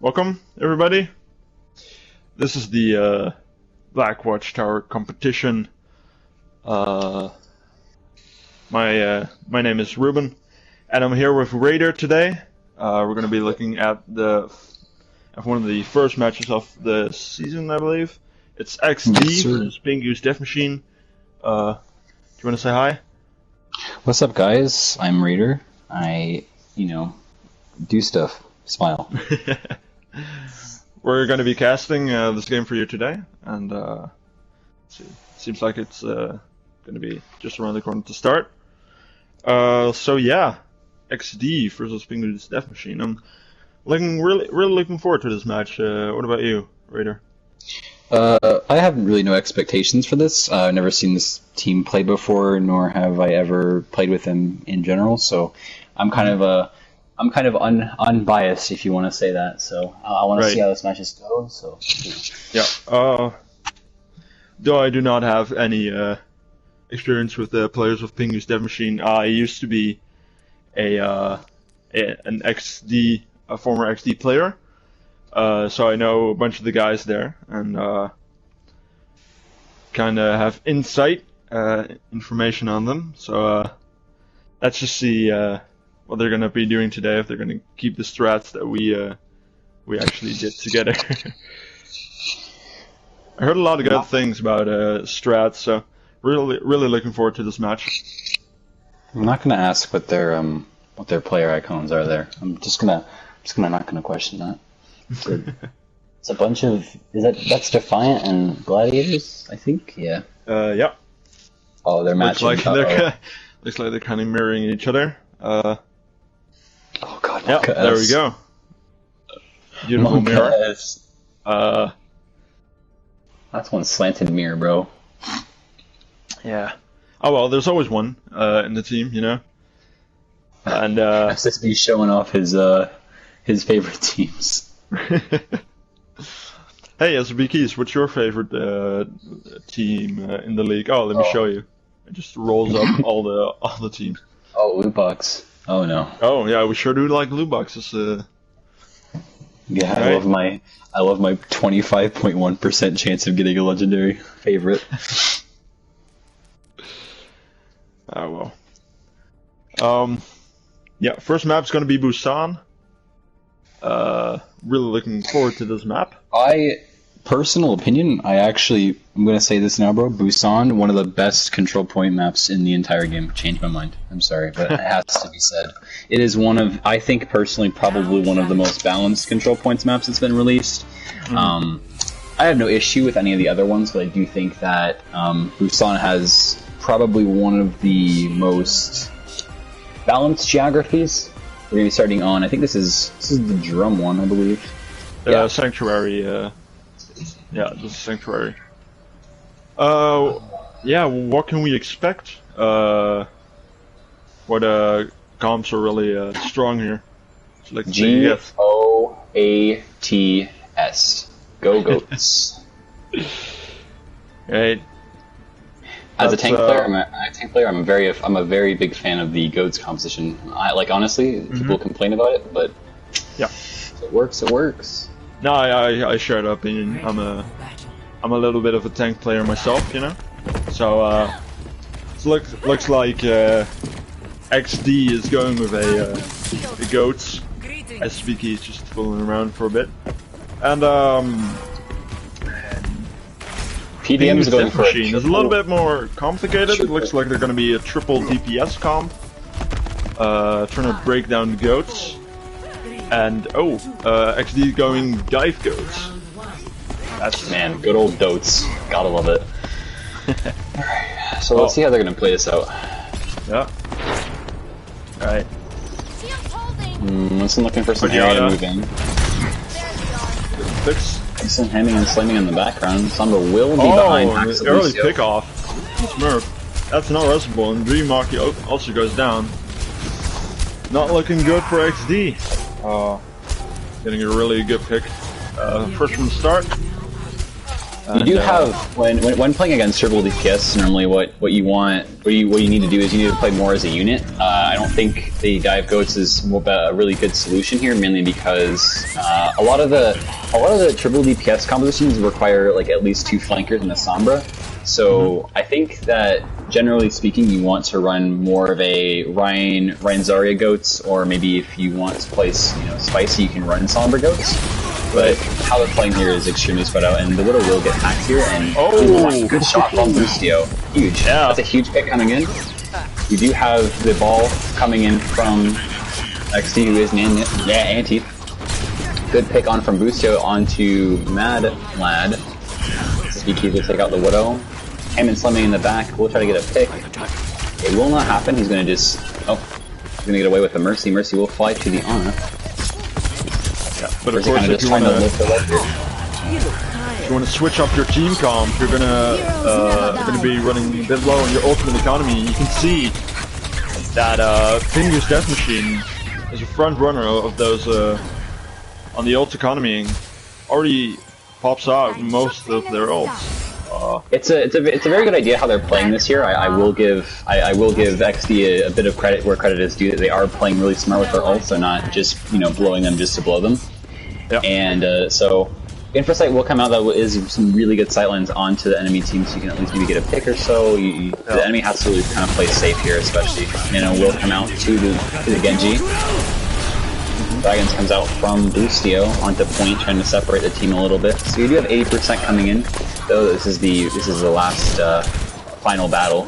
Welcome, everybody. This is the Blackwatch Tower competition. My name is Ruben, and I'm here with Raider today. We're going to be looking at one of the first matches of the season, I believe. It's XD versus Pink Goose Death Machine. Do you want to say hi? What's up, guys? I'm Raider. I, do stuff. Smile. We're going to be casting this game for you today, and seems like it's going to be just around the corner to start. So yeah, XD versus Pink Goose Death Machine. I'm really looking forward to this match. What about you, Raider? I have really no expectations for this. I've never seen this team play before, nor have I ever played with them in general. So I'm kind of unbiased, if you want to say that. So I want to see how this match goes. So yeah. Though I do not have any experience with the players of Pink Goose Death Machine, I used to be an XD, a former XD player. So I know a bunch of the guys there, and kind of have insight information on them. So let's just see what they're gonna be doing today. If they're gonna keep the strats that we actually did together. I heard a lot of good things about strats, so really looking forward to this match. I'm not gonna ask what their player icons are there. I'm just not gonna question that. It's a bunch of that's Defiant and Gladiators, I think. Yeah. Yeah. Oh, they're matching. Looks like they're kind of mirroring each other. Oh God. Yeah. There we go. Beautiful mirror. That's one slanted mirror, bro. Yeah. Oh well, there's always one in the team, you know. And SSB showing off his favorite teams. Hey, Eccs, what's your favorite team in the league? Oh, let me show you. It just rolls up all the teams. Oh, loot box. Oh no. Oh yeah, we sure do like loot boxes. Yeah, I love my 25.1% chance of getting a legendary favorite. Oh well. Yeah, first map's gonna be Busan. Really looking forward to this map. Personal opinion, I'm gonna say this now, bro. Busan, one of the best control point maps in the entire game. Changed my mind. I'm sorry, but it has to be said. It is I think personally, probably one of the most balanced control points maps that's been released. I have no issue with any of the other ones, but I do think that Busan has probably one of the most balanced geographies. We're gonna be starting on. I think this is the drum one, I believe. Yeah, Sanctuary. Yeah, this is Sanctuary. Yeah, what can we expect? What comps are really strong here? Like GOATS. Go Goats. Right. As a tank player, I'm a very big fan of the Goats composition. Honestly, people complain about it, but yeah, if it works. It works. No, I share that opinion. I'm a little bit of a tank player myself, you know. So it looks like XD is going with a Goats. SBK is just fooling around for a bit, and PDM is going for machine. It's a little bit more complicated. It looks like they're going to be a triple DPS comp. Trying to break down the Goats. And XD going dive Goats. Man, good old Goats. Gotta love it. Alright, so let's see how they're going to play this out. Yeah. Alright. Listen, looking for some area to move in. Some hemming and slamming in the background. Samba will be behind. Early pick off. Smurf. That's not restable, and Dreammark also goes down. Not looking good for XD. Getting a really good pick. First from the start. You do have when playing against triple DPS. Normally, what you need to do is you need to play more as a unit. I I don't think the dive goats is a really good solution here, mainly because a lot of the triple DPS compositions require like at least 2 flankers and a Sombra. So I think that generally speaking, you want to run more of a Ryan Zarya goats, or maybe if you want to place spicy, you can run Sombra goats. But how they're playing here is extremely spread out, and the Widow will get hacked here, and good shot from Boostio. Huge. Yeah. That's a huge pick coming in. You do have the ball coming in from XD, who is an anti. Good pick on from Boostio onto Mad Lad. Speaky will take out the Widow. Hammond slumming in the back. We'll try to get a pick. It will not happen. He's going to just... Oh. He's going to get away with the Mercy. Mercy will fly to the Ana. Yeah, but of course, if you want to switch up your team comp, you're gonna be running a bit low on your ultimate economy. You can see that Pingu's Death Machine is a front runner of those on the ult economy. Already pops out most of their ults. It's a very good idea how they're playing this year. I will give XD a bit of credit where credit is due. They are playing really smart with their ults. They're not just blowing them just to blow them. Yep. And so Infrasight will come out. That is some really good sightlines onto the enemy team, so you can at least maybe get a pick or so. The enemy has to really kind of play safe here, especially. Will come out to the Genji. Dragons comes out from Boostio onto point, trying to separate the team a little bit. So you do have 80% coming in, though. This is the last final battle.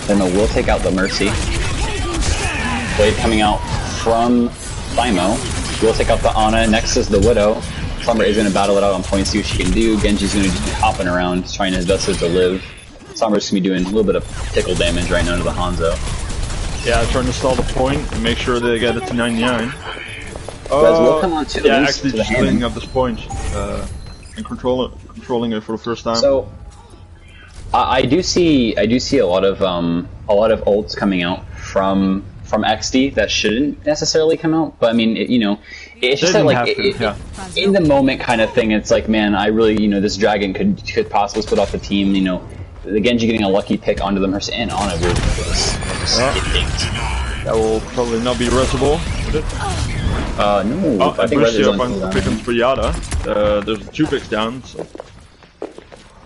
Then we'll take out the Mercy. Blade coming out from Thymo. We'll take out the Ana. Next is the Widow. Sombra is going to battle it out on point, see what she can do. Genji's going to just be hopping around, trying his best to live. Sombra's going to be doing a little bit of tickle damage right now to the Hanzo. Yeah, trying to stall the point and make sure they get it to 99. Will come on to actually just cleaning up this point and controlling it for the first time. So I do see a lot of ults coming out from XD that shouldn't necessarily come out, but I mean it's just that, like in the moment kind of thing. It's like, man, I really this dragon could possibly split off the team. The Genji getting a lucky pick onto the Mercy and Ana will just get dinked. That will probably not be resable, would it? No. I think Res is on picking for Yada. There's 2 picks down, so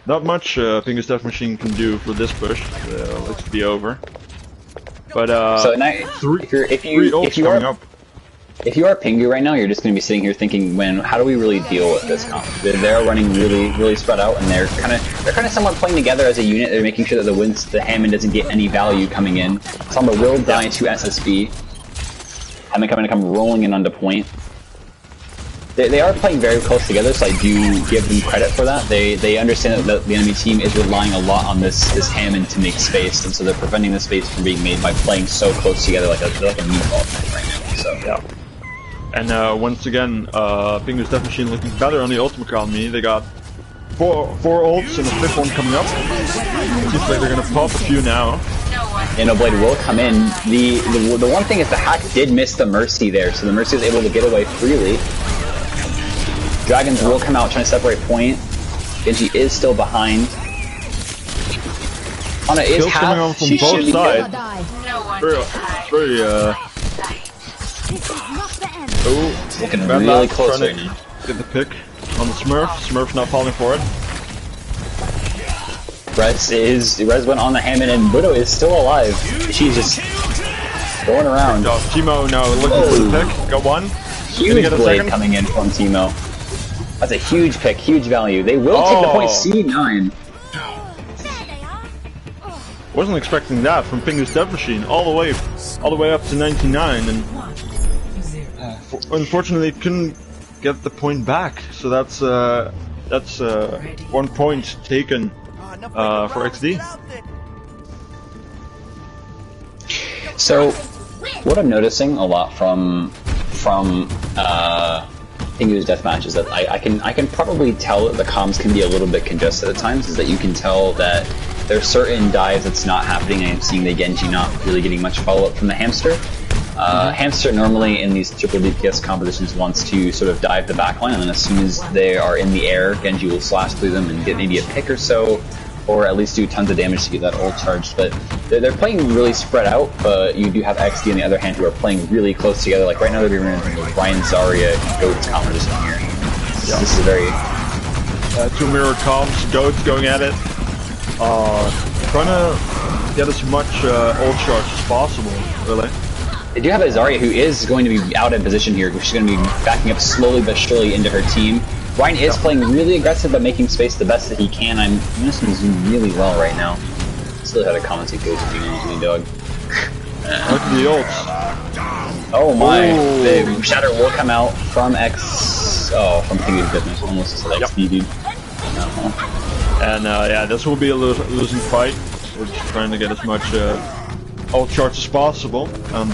not much Pingu's Death Machine can do for this push. Let's be over. But so if you are Pingu right now, you're just going to be sitting here thinking, how do we really deal with this comp? They're running really spread out, and they're kind of somewhat playing together as a unit. They're making sure that the Hammond doesn't get any value coming in. Sombra will die to SSB. Hammond come rolling in onto point. They are playing very close together, so I do give them credit for that. They understand that the enemy team is relying a lot on this Hammond to make space, and so they're preventing the space from being made by playing so close together like a meatball tank right now. So yeah. And once again, Pingu's Death Machine looking better on the ultimate economy. They got four ults and a 5th one coming up. Seems like they're gonna pop a few now. Blade will come in. The one thing is the hack did miss the Mercy there, so the Mercy is able to get away freely. Dragons will come out trying to separate point. Genji is still behind. Ana is half. Coming on from both sides. Very looking really close right now. Get the pick on the Smurf. Smurf's not falling for it. Res went on the Hammond, and Widow is still alive. She's just going around. Timo now looking for the pick. Got one. Huge blade coming in from Timo. That's a huge pick, huge value. They will take the point C9. Wasn't expecting that from Pingu's Death Machine, all the way up to 99, and unfortunately couldn't get the point back. So that's 1 point taken for XD. So what I'm noticing a lot from Pingu's deathmatch is that I can probably tell that the comms can be a little bit congested at times. Is that you can tell that there's certain dives that's not happening. I'm seeing the Genji not really getting much follow up from the Hamster. Hamster normally in these triple DPS compositions wants to sort of dive the backline, and then as soon as they are in the air, Genji will slash through them and get maybe a pick or so. or at least do tons of damage to get that ult charged. But they're playing really spread out, but you do have XD on the other hand who are playing really close together. Like right now they're running Ryan, Zarya, Goat's competition here. Yeah. This is very... 2 mirror comms, Goat's going at it. Trying to get as much ult charge as possible, really. They do have a Zarya who is going to be out in position here. She's going to be backing up slowly but surely into her team. Ryan is playing really aggressive but making space the best that he can. I'm noticing he's doing really well right now. Still had a commentate Ghost if you know me, dog. Look at the ults. Oh my. The Shatter will come out from from Pingu's goodness. Almost said XD, dude. And yeah, this will be a losing fight. We're just trying to get as much ult charge as possible. And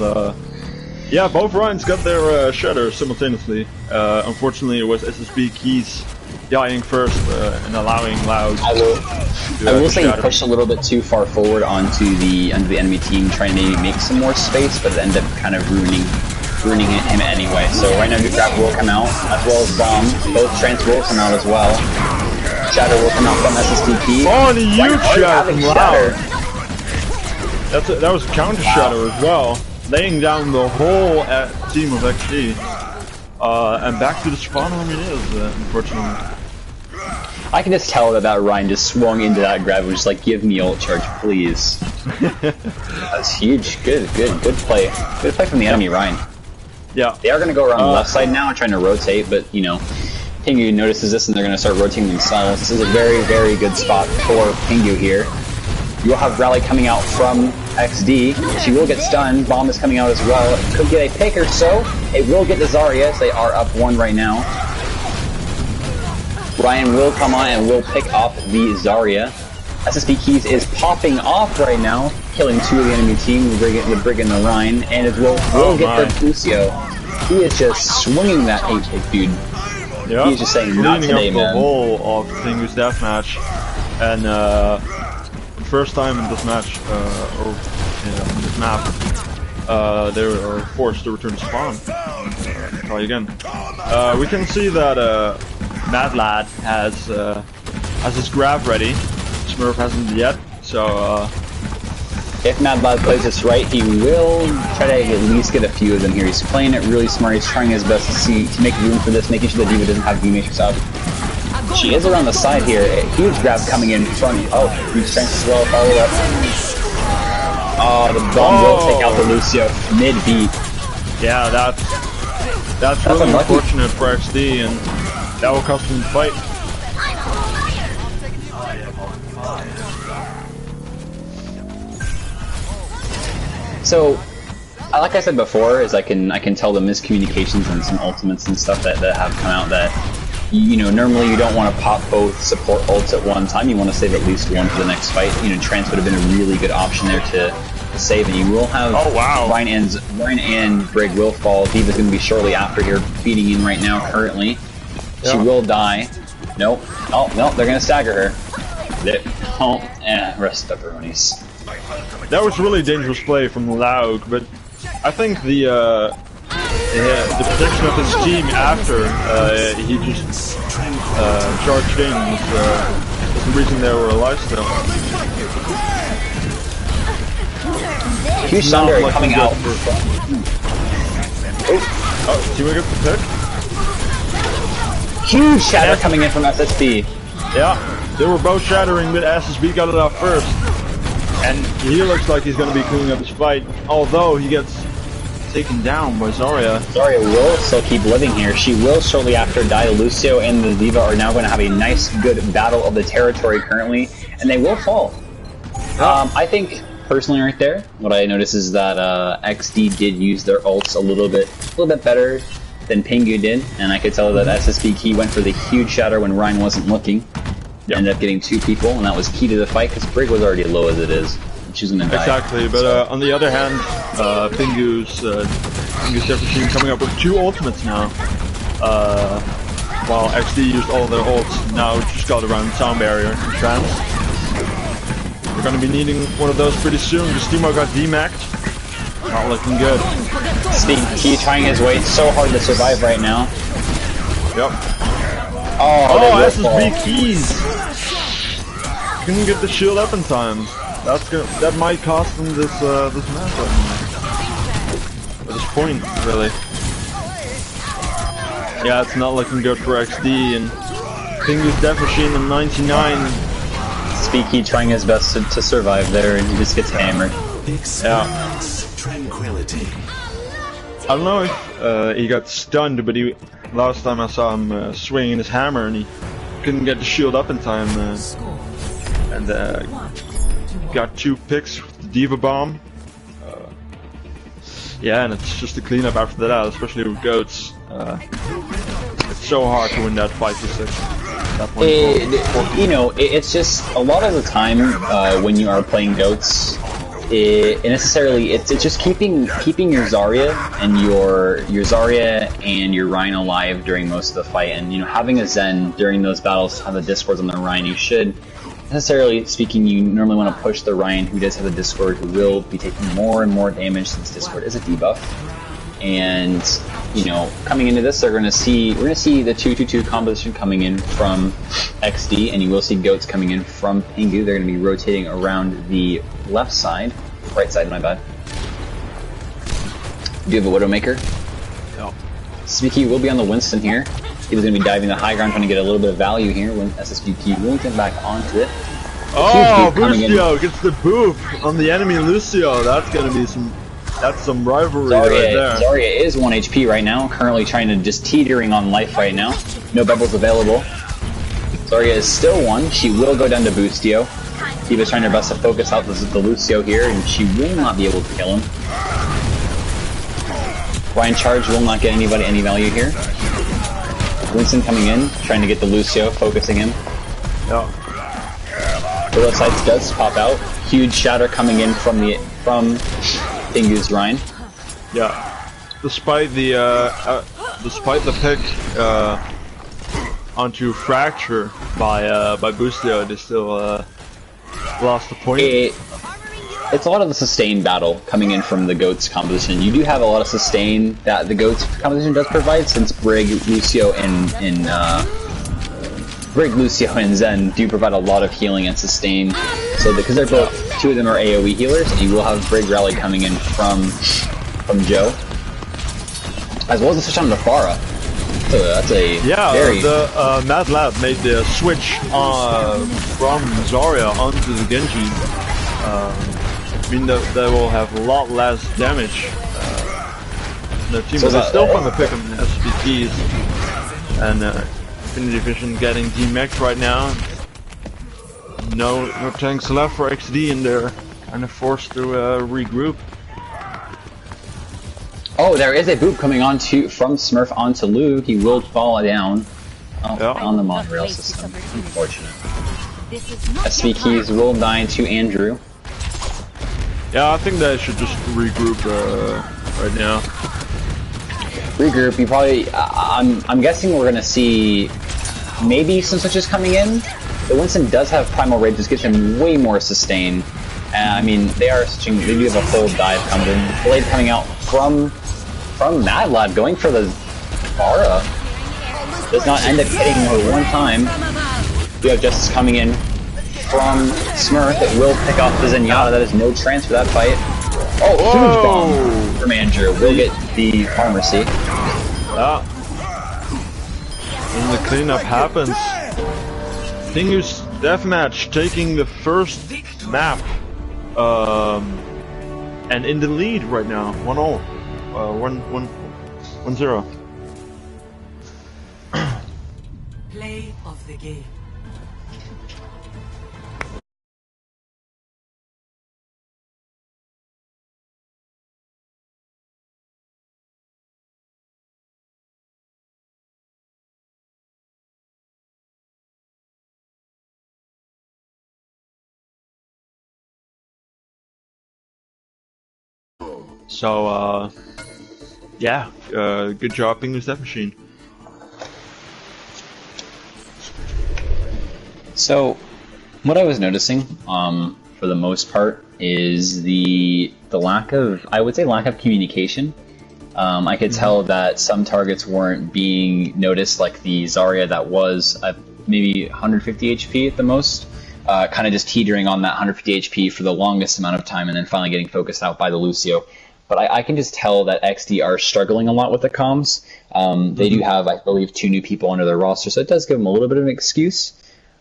yeah, both Ryans got their Shatter simultaneously. Unfortunately, it was SSB Keys dying first and allowing Loud. I will say he pushed a little bit too far forward onto the enemy team, trying to maybe make some more space, but it ended up kind of ruining him anyway. So right now, Good Grab will come out, as well as Bomb. Both Trance will come out as well. Shatter will come out from SSB Key. Oh, and a huge Shatter from Loud. That was a counter Shatter as well. Laying down the whole team of XD. And back to the spawn room it is, unfortunately. I can just tell that Ryan just swung into that grab, which is like, give me ult charge, please. That's huge. Good play. Good play from the enemy, Ryan. Yeah. They are going to go around the left side now and trying to rotate, but, you know, Pingu notices this and they're going to start rotating themselves. This is a very, very good spot for Pingu here. You'll have Rally coming out from XD. She will get stunned. Bomb is coming out as well. It could get a pick or so. It will get the Zarya as they are up 1 right now. Ryan will come on and will pick off the Zarya. SSB Keys is popping off right now, killing 2 of the enemy team, the Brig and the Ryan, and as well will get the Lucio. He is just swinging that 8-pick, dude. Yeah. He's just saying, not today, man. The whole of Pingu's deathmatch, and first time in this match, or in this map, they were forced to return to spawn. Try again. We can see that Mad Lad has his grab ready. Smurf hasn't yet, so if Mad Lad plays this right, he will try to at least get a few of them here. He's playing it really smart. He's trying his best to make room for this, making sure that D.Va doesn't have V-Matrix out. She is around the side here. A huge grab coming in front. Oh, huge strength as well. Follow up. Oh, the bomb will take out the Lucio mid-beat. Yeah, that's really unfortunate for XD, and that will cost him the fight. So, like I said before, is I can tell the miscommunications and some ultimates and stuff that have come out that, you know, normally you don't want to pop both support ults at one time. You want to save at least one for the next fight. You know, Trance would have been a really good option there to save, and you will have Ryan and Brig will fall. D.Va's going to be shortly after here, feeding in right now currently. She will die. Nope. Oh, no, they're going to stagger her. Rest pepperonis. That was really dangerous play from Laug, but I think the protection of his team after he just charged in was the reason they were alive still. Huge Thunder coming out. Oh, do we get the pick? Huge Shatter coming in from SSB. Yeah, they were both shattering, but SSB got it out first. And he looks like he's going to be cleaning up his fight, although he gets taken down by Zarya. Zarya will still keep living here. She will shortly after die. Lucio and the D.Va are now going to have a nice, good battle of the territory currently, and they will fall. I think, personally right there, what I noticed is that XD did use their ults a little bit better than Pingu did, and I could tell that SSB Key went for the huge shatter when Ryan wasn't looking. Ended up getting 2 people, and that was key to the fight because Brig was already low as it is. She's gonna die. Exactly, but on the other hand, Pingu's Jeffrey team coming up with 2 ultimates now. While XD used all their ults, now just got around sound barrier and Trance. We're gonna be needing one of those pretty soon. Justimo got demacked. Not looking good. Steve Key trying his way so hard to survive right now. Yep. Oh, SSB Keys! couldn't get the shield up in time. That might cost him this this match right now. At this point, really. Yeah, it's not looking good for XD, and Pingu's Death Machine in 99. Speaky trying his best to survive there, and he just gets hammered. Yeah. Tranquility. I don't know if he got stunned, but last time I saw him swinging his hammer, and he couldn't get the shield up in time, and got 2 picks with the Diva Bomb. Yeah, and it's just a cleanup after that, especially with goats. It's so hard to win that 5v6. You know, it's just a lot of the time when you are playing goats, it's just keeping your Zarya and your Zarya and your Rhine alive during most of the fight, and you know, having a Zen during those battles to have the discords on the Rhine. You should, necessarily speaking, you normally want to push the Rhine who does have the discord, who will be taking more and more damage since discord is a debuff. And you know, coming into this, we're gonna see the 2-2-2 composition coming in from XD, and you will see goats coming in from Pingu. They're gonna be rotating around the left side, right side, my bad. Do you have a Widowmaker? No. SSBQ will be on the Winston here. He was gonna be diving the high ground, trying to get a little bit of value here when SSBQ will get back onto it. Oh, Lucio gets the boof on the enemy Lucio. That's gonna be some rivalry right there. Zarya is 1 HP right now, currently trying to just teetering on life right now. No bubbles available. Zarya is still 1. She will go down to Boostio. Diva's trying her best to focus out the Lucio here, and she will not be able to kill him. Ryan Charge will not get anybody any value here. Winston coming in, trying to get the Lucio, focusing him. Yeah. Willow Sights does pop out. Huge shatter coming in from Pingu's Rhine. Yeah. Despite the pick onto Fracture by Boostio, they still lost the point. It's a lot of the sustain battle coming in from the Goats composition. You do have a lot of sustain that the Goats composition does provide, since Brig, Lucio, and Zen do provide a lot of healing and sustain. So because they're both, 2 of them are AoE healers, and you will have Brig Rally coming in from Joe, as well as a switch on the Pharah. So that's a very... the Mad Lab made the switch from Zarya onto the Genji. I mean, they will have a lot less damage. The team is still from the pick on SPTs, and Infinity Vision getting D-Max right now. No tanks left for XD, and they're kind of forced to regroup. Oh, there is a boop coming on from Smurf onto Lu. He will fall down on the monorail system. Unfortunate. SV Keys will die to Andrew. Yeah, I think they should just regroup right now. Regroup. You probably. I'm guessing we're gonna see maybe some switches coming in. The Winston does have Primal Rage, which gives him way more sustain. I mean, they are switching. They do have a full dive coming in. Blade coming out from Mad Lad, going for the Pharah. Does not end up hitting her one time. You have Justice coming in from Smurf. It will pick off the Zenyatta. That is no chance for that fight. Oh, huge bomb from Andrew. Will get the Pharmacy. Yeah. When the cleanup happens, Pingu's Deathmatch taking the first map, and in the lead right now, 1-0, 1-0. Play of the game. So, yeah, good job, Pingu's Death Machine. So, what I was noticing, for the most part, is the lack of, I would say, lack of communication. I could tell that some targets weren't being noticed, like the Zarya that was at maybe 150 HP at the most. kind of just teetering on that 150 HP for the longest amount of time, and then finally getting focused out by the Lucio. But I can just tell that XD are struggling a lot with the comms. They do have, I believe, 2 new people under their roster, so it does give them a little bit of an excuse.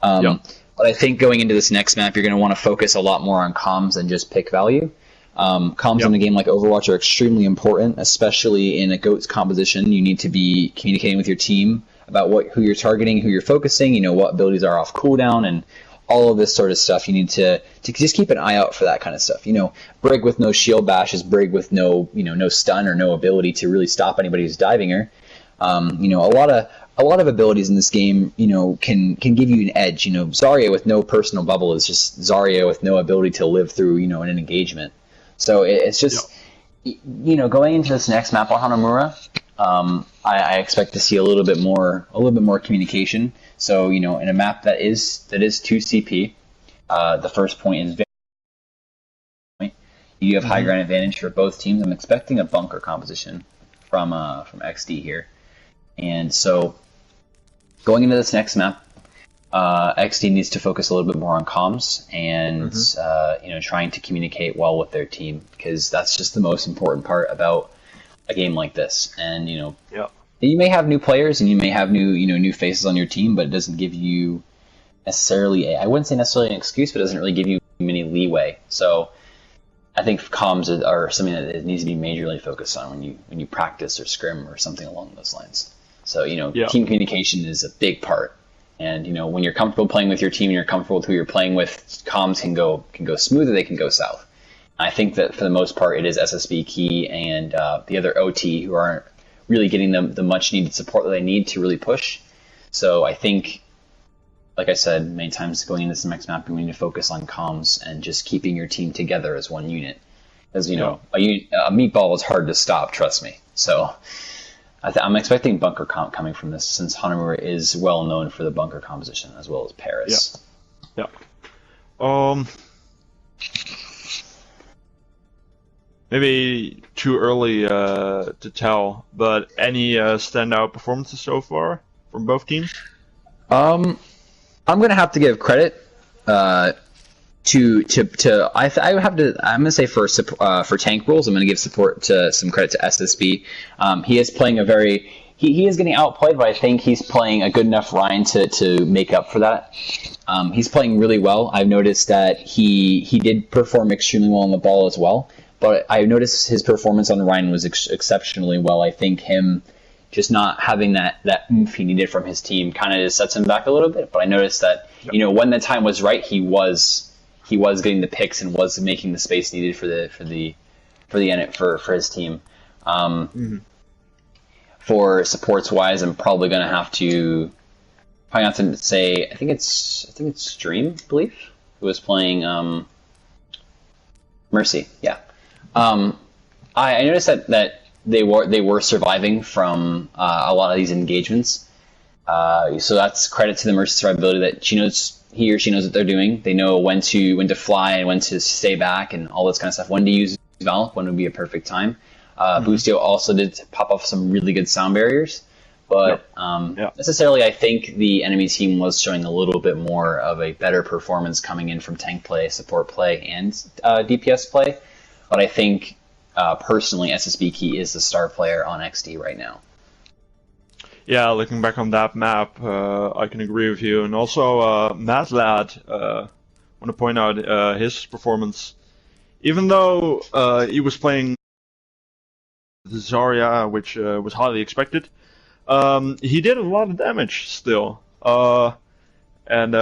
But I think going into this next map, you're going to want to focus a lot more on comms than just pick value. Comms in a game like Overwatch are extremely important, especially in a GOATS composition. You need to be communicating with your team about who you're targeting, who you're focusing, what abilities are off cooldown, and all of this sort of stuff. You need to just keep an eye out for that kind of stuff. Brig with no shield bash is Brig with no stun or no ability to really stop anybody who's diving her. A lot of abilities in this game, can give you an edge. Zarya with no personal bubble is just Zarya with no ability to live through, an engagement. So it's just, going into this next map on Hanamura, I expect to see a little bit more communication. So, in a map that is 2 CP, the first point is very, you have high ground advantage for both teams. I'm expecting a bunker composition from XD here. And so, going into this next map, XD needs to focus a little bit more on comms and trying to communicate well with their team, because that's just the most important part about a game like this. And you may have new players and you may have new faces on your team, but it doesn't give you necessarily I wouldn't say necessarily an excuse, but it doesn't really give you many leeway. So I think comms are something that it needs to be majorly focused on when you practice or scrim or something along those lines. So team communication is a big part. And when you're comfortable playing with your team and you're comfortable with who you're playing with, comms can go smooth or they can go south. And I think that for the most part it is SSB Key and the other OT who aren't really getting the much needed support that they need to really push. So I think, like I said many times, going into this next map, we need to focus on comms and just keeping your team together as one unit. As a meatball is hard to stop, trust me. So I'm expecting bunker comp coming from this, since Hanamura is well known for the bunker composition as well as Paris. Yeah. Maybe too early to tell, but any standout performances so far from both teams? I'm gonna have to give credit I'm gonna say for tank rules, I'm gonna give some credit to SSB. He is playing he is getting outplayed, but I think he's playing a good enough Ryan to make up for that. He's playing really well. I've noticed that he did perform extremely well on the ball as well, but I noticed his performance on Ryan was exceptionally well. I think him just not having that oomph he needed from his team kind of just sets him back a little bit. But I noticed that when the time was right, he was getting the picks and was making the space needed for his team. For supports wise, I'm probably gonna have to say I think it's Dream, I believe, who was playing Mercy. Yeah. I noticed that they were surviving from a lot of these engagements. So that's credit to the Mercy's survivability, that he or she knows what they're doing. They know when to fly and when to stay back and all this kind of stuff. When to use Valk, when would be a perfect time. Boostio also did pop off some really good sound barriers. But necessarily, I think the enemy team was showing a little bit more of a better performance coming in from tank play, support play, and DPS play. But I think, personally, SSB Key is the star player on XD right now. Yeah, looking back on that map, I can agree with you. And also, Mad Lad, want to point out his performance. Even though he was playing the Zarya, which was highly expected, he did a lot of damage still. And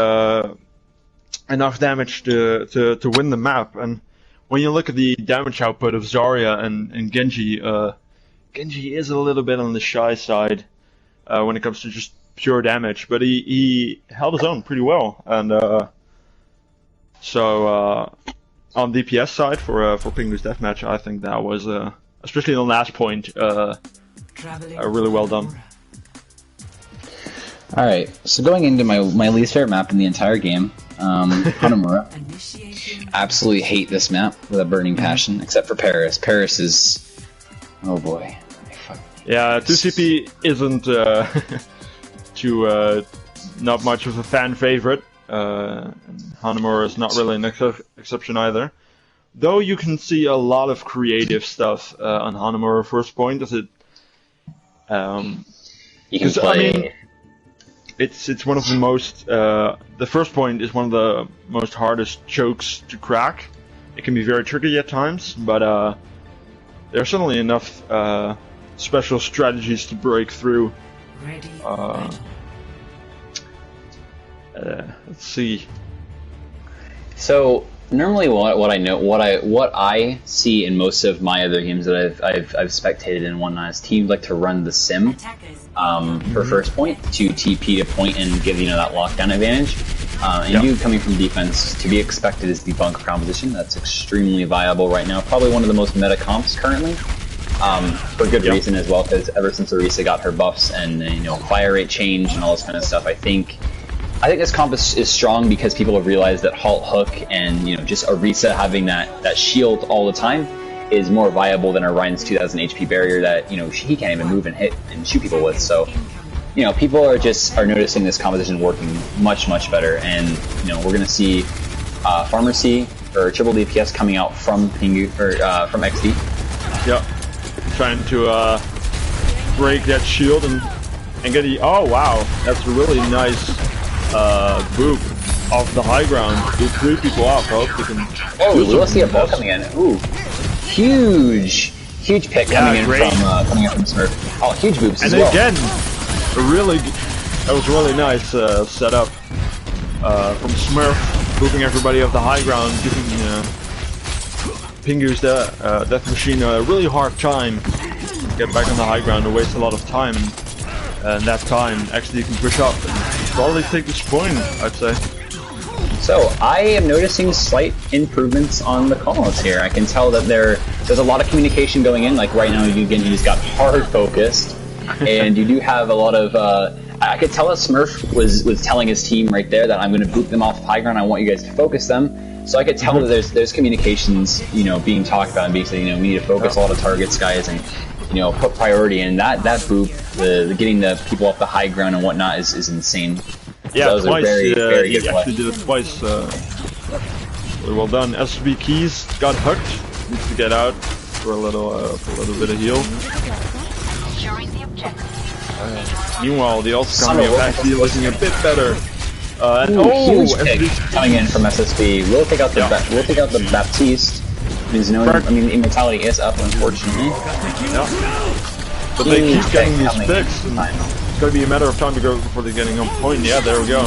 enough damage to win the map. And when you look at the damage output of Zarya and Genji, Genji is a little bit on the shy side when it comes to just pure damage, but he held his own pretty well. And so on DPS side for Pingu's deathmatch, I think that was, especially on the last point, really well done. Alright, so going into my least favorite map in the entire game, Hanamura. Absolutely hate this map with a burning passion, except for Paris. Paris is... oh boy. Yeah, 2CP isn't not much of a fan favorite. and Hanamura is not really an exception either. Though you can see a lot of creative stuff on Hanamura first point, as it you can play. I mean, it's one of the most the first point is one of the most hardest chokes to crack. It can be very tricky at times, but there are certainly enough special strategies to break through. Ready. Let's see. So normally, what I see in most of my other games that I've spectated and whatnot is teams like to run the sim for first point to TP to point and give that lockdown advantage. And you coming from defense, to be expected is the bunker composition. That's extremely viable right now. Probably one of the most meta comps currently. For good reason as well, because ever since Orisa got her buffs and fire rate change and all this kind of stuff, I think this comp is strong because people have realized that Halt Hook and just Orisa having that shield all the time is more viable than Orion's 2000 HP barrier that he can't even move and hit and shoot people with. So people are noticing this composition working much better, and we're gonna see Pharmacy or triple DPS coming out from Pingu or from XD. Yep. Trying to break that shield and get the. Oh wow, that's a really nice boop off the high ground. Do 3 people off. I hope they can. Oh, we'll see a ball coming in. Ooh, huge pick coming in from Smurf. Oh, huge boops as well. And again, that was a really nice setup from Smurf, booping everybody off the high ground, giving Pingu's Death Machine a really hard time to get back on the high ground and waste a lot of time. And that time, actually, you can push up and probably take this point, I'd say. So, I am noticing slight improvements on the callouts here. I can tell that there's a lot of communication going in. Like right now, you just got hard focused, and you do have a lot of. I could tell that Smurf was telling his team right there that I'm going to boot them off high ground. I want you guys to focus them. So I could tell that there's communications, being talked about and being said. We need to focus a lot of targets, guys, and put priority in. That boop, the getting the people off the high ground and whatnot is insane. Yeah, so that was twice. A very good he actually did it twice. Really well done. SB Keys got hooked. Needs to get out for a little bit of heal. Meanwhile, the ult coming in actually looking a bit better. Huge pick coming in from SSB. We'll take out the Baptiste. Means immortality is up, unfortunately. Yeah. But they keep getting these picks. It's going to be a matter of time to go before they're getting on point. Yeah, there we go.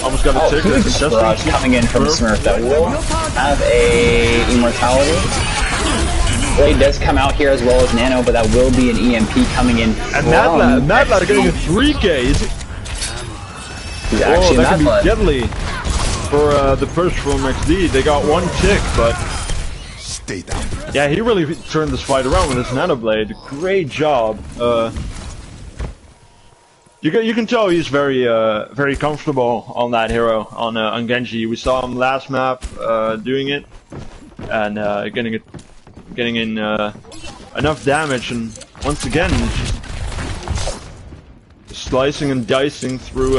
Almost got a tick. Huge barrage coming in from Smurf that will have a immortality. Blade does come out here as well as Nano, but that will be an EMP coming in. And Mad Lad getting a 3K. He's actually that can be Mad deadly for the push from XD. They got 1 tick, but stay down. Yeah, he really turned this fight around with his Nano Blade. Great job. You can tell he's very comfortable on that hero on Genji. We saw him last map doing it and getting in enough damage, and once again just slicing and dicing through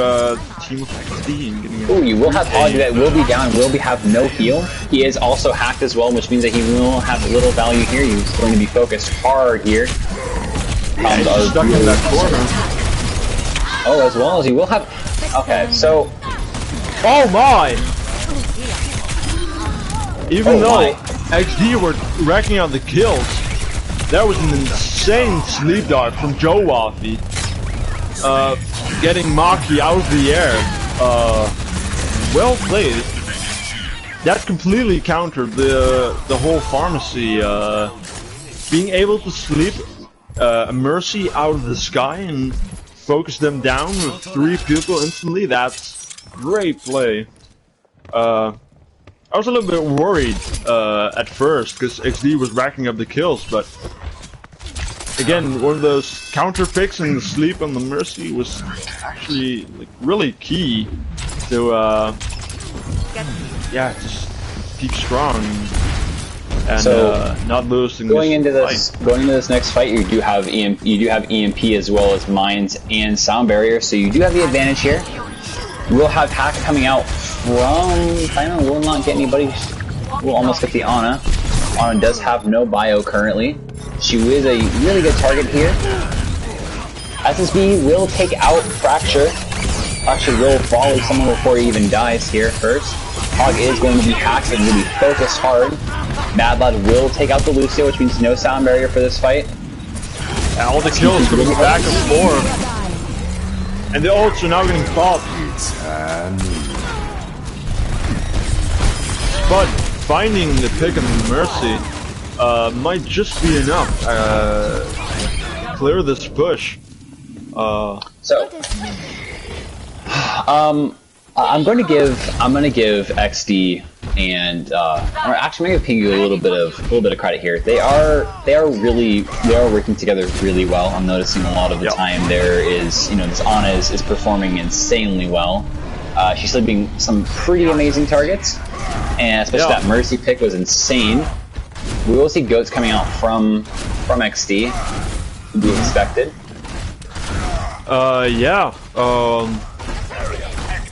team of XD and getting. Ooh, you will have Odd that will be down, have no heal. He is also hacked as well, which means that he will have little value here. He's going to be focused hard here. Yeah, he's stuck in that corner. Oh, as well as he will have. Okay, so. Oh my! Even though XD were racking out the kills, that was an insane sleep dart from Joe Waffy. Getting Maki out of the air. Well played. That completely countered the whole pharmacy. Being able to sleep a Mercy out of the sky and focus them down with 3 people instantly, that's great play. I was a little bit worried at first because XD was racking up the kills, but again, one of those counter picks and the sleep on the Mercy was actually really key to just keep strong and not losing. Going into this next fight, you do have EMP as well as mines and sound barrier, so you do have the advantage here. We'll have Hack coming out Timer will not get anybody. Will almost get the Ana. Ana does have no bio currently. She is a really good target here. SSB will take out Fracture. Fracture will volley someone before he even dies here first. Hog is going to be hacked and really focus hard. Mad Lad will take out the Lucio, which means no sound barrier for this fight. And all the kills coming back and forth. And the ults are now getting popped. But finding the pick and the Mercy might just be enough. Clear this push. I'm going to give XD and or actually maybe Pingu a little bit of credit here. They are working together really well. I'm noticing a lot of the time there is, this Ana is performing insanely well. She's sleeping some pretty amazing targets, and especially that Mercy pick was insane. We will see goats coming out from XD, to be expected.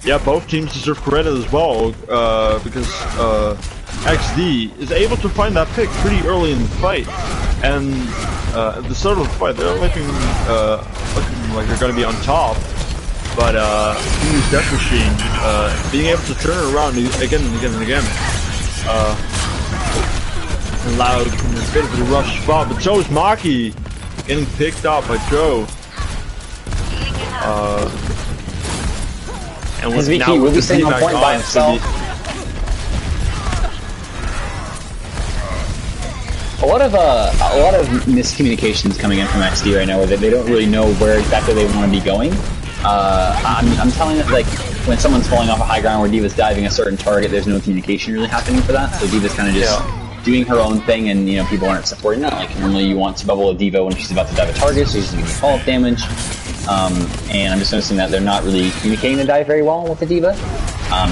Yeah, both teams deserve credit as well, because XD is able to find that pick pretty early in the fight, and at the start of the fight they're looking like they're going to be on top, but Pingu's Death Machine being able to turn it around again and again and again allowed a bit of a rush spot, but so is Maki getting picked up by Joe. And his VP will be staying on point by himself. A lot of miscommunications coming in from XD right now, where they don't really know where exactly they want to be going. I'm telling it, like, when someone's falling off a high ground where D.Va's diving a certain target, there's no communication really happening for that. So D.Va's kind of just doing her own thing, and people aren't supporting that. Like, normally you want to bubble a D.Va when she's about to dive a target, so she's going to get follow-up damage. And I'm just noticing that they're not really communicating the dive very well with the D.Va.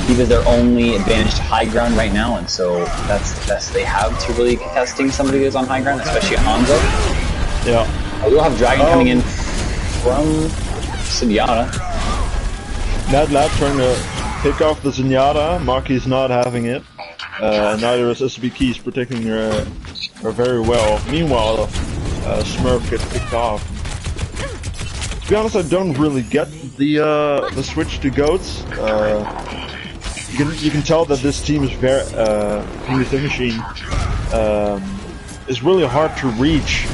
D.Va's their only advantage to high ground right now, and so that's the best they have to really contesting somebody who's on high ground, especially Hanzo. Yeah. We'll have Dragon coming in from Zenyatta. Mad Lad trying to pick off the Zenyatta. Maki's not having it. Neither is SB Keys protecting her very well. Meanwhile, Smurf gets picked off. To be honest, I don't really get the switch to goats. You can tell that this team is very Pingu's Death Machine is really hard to reach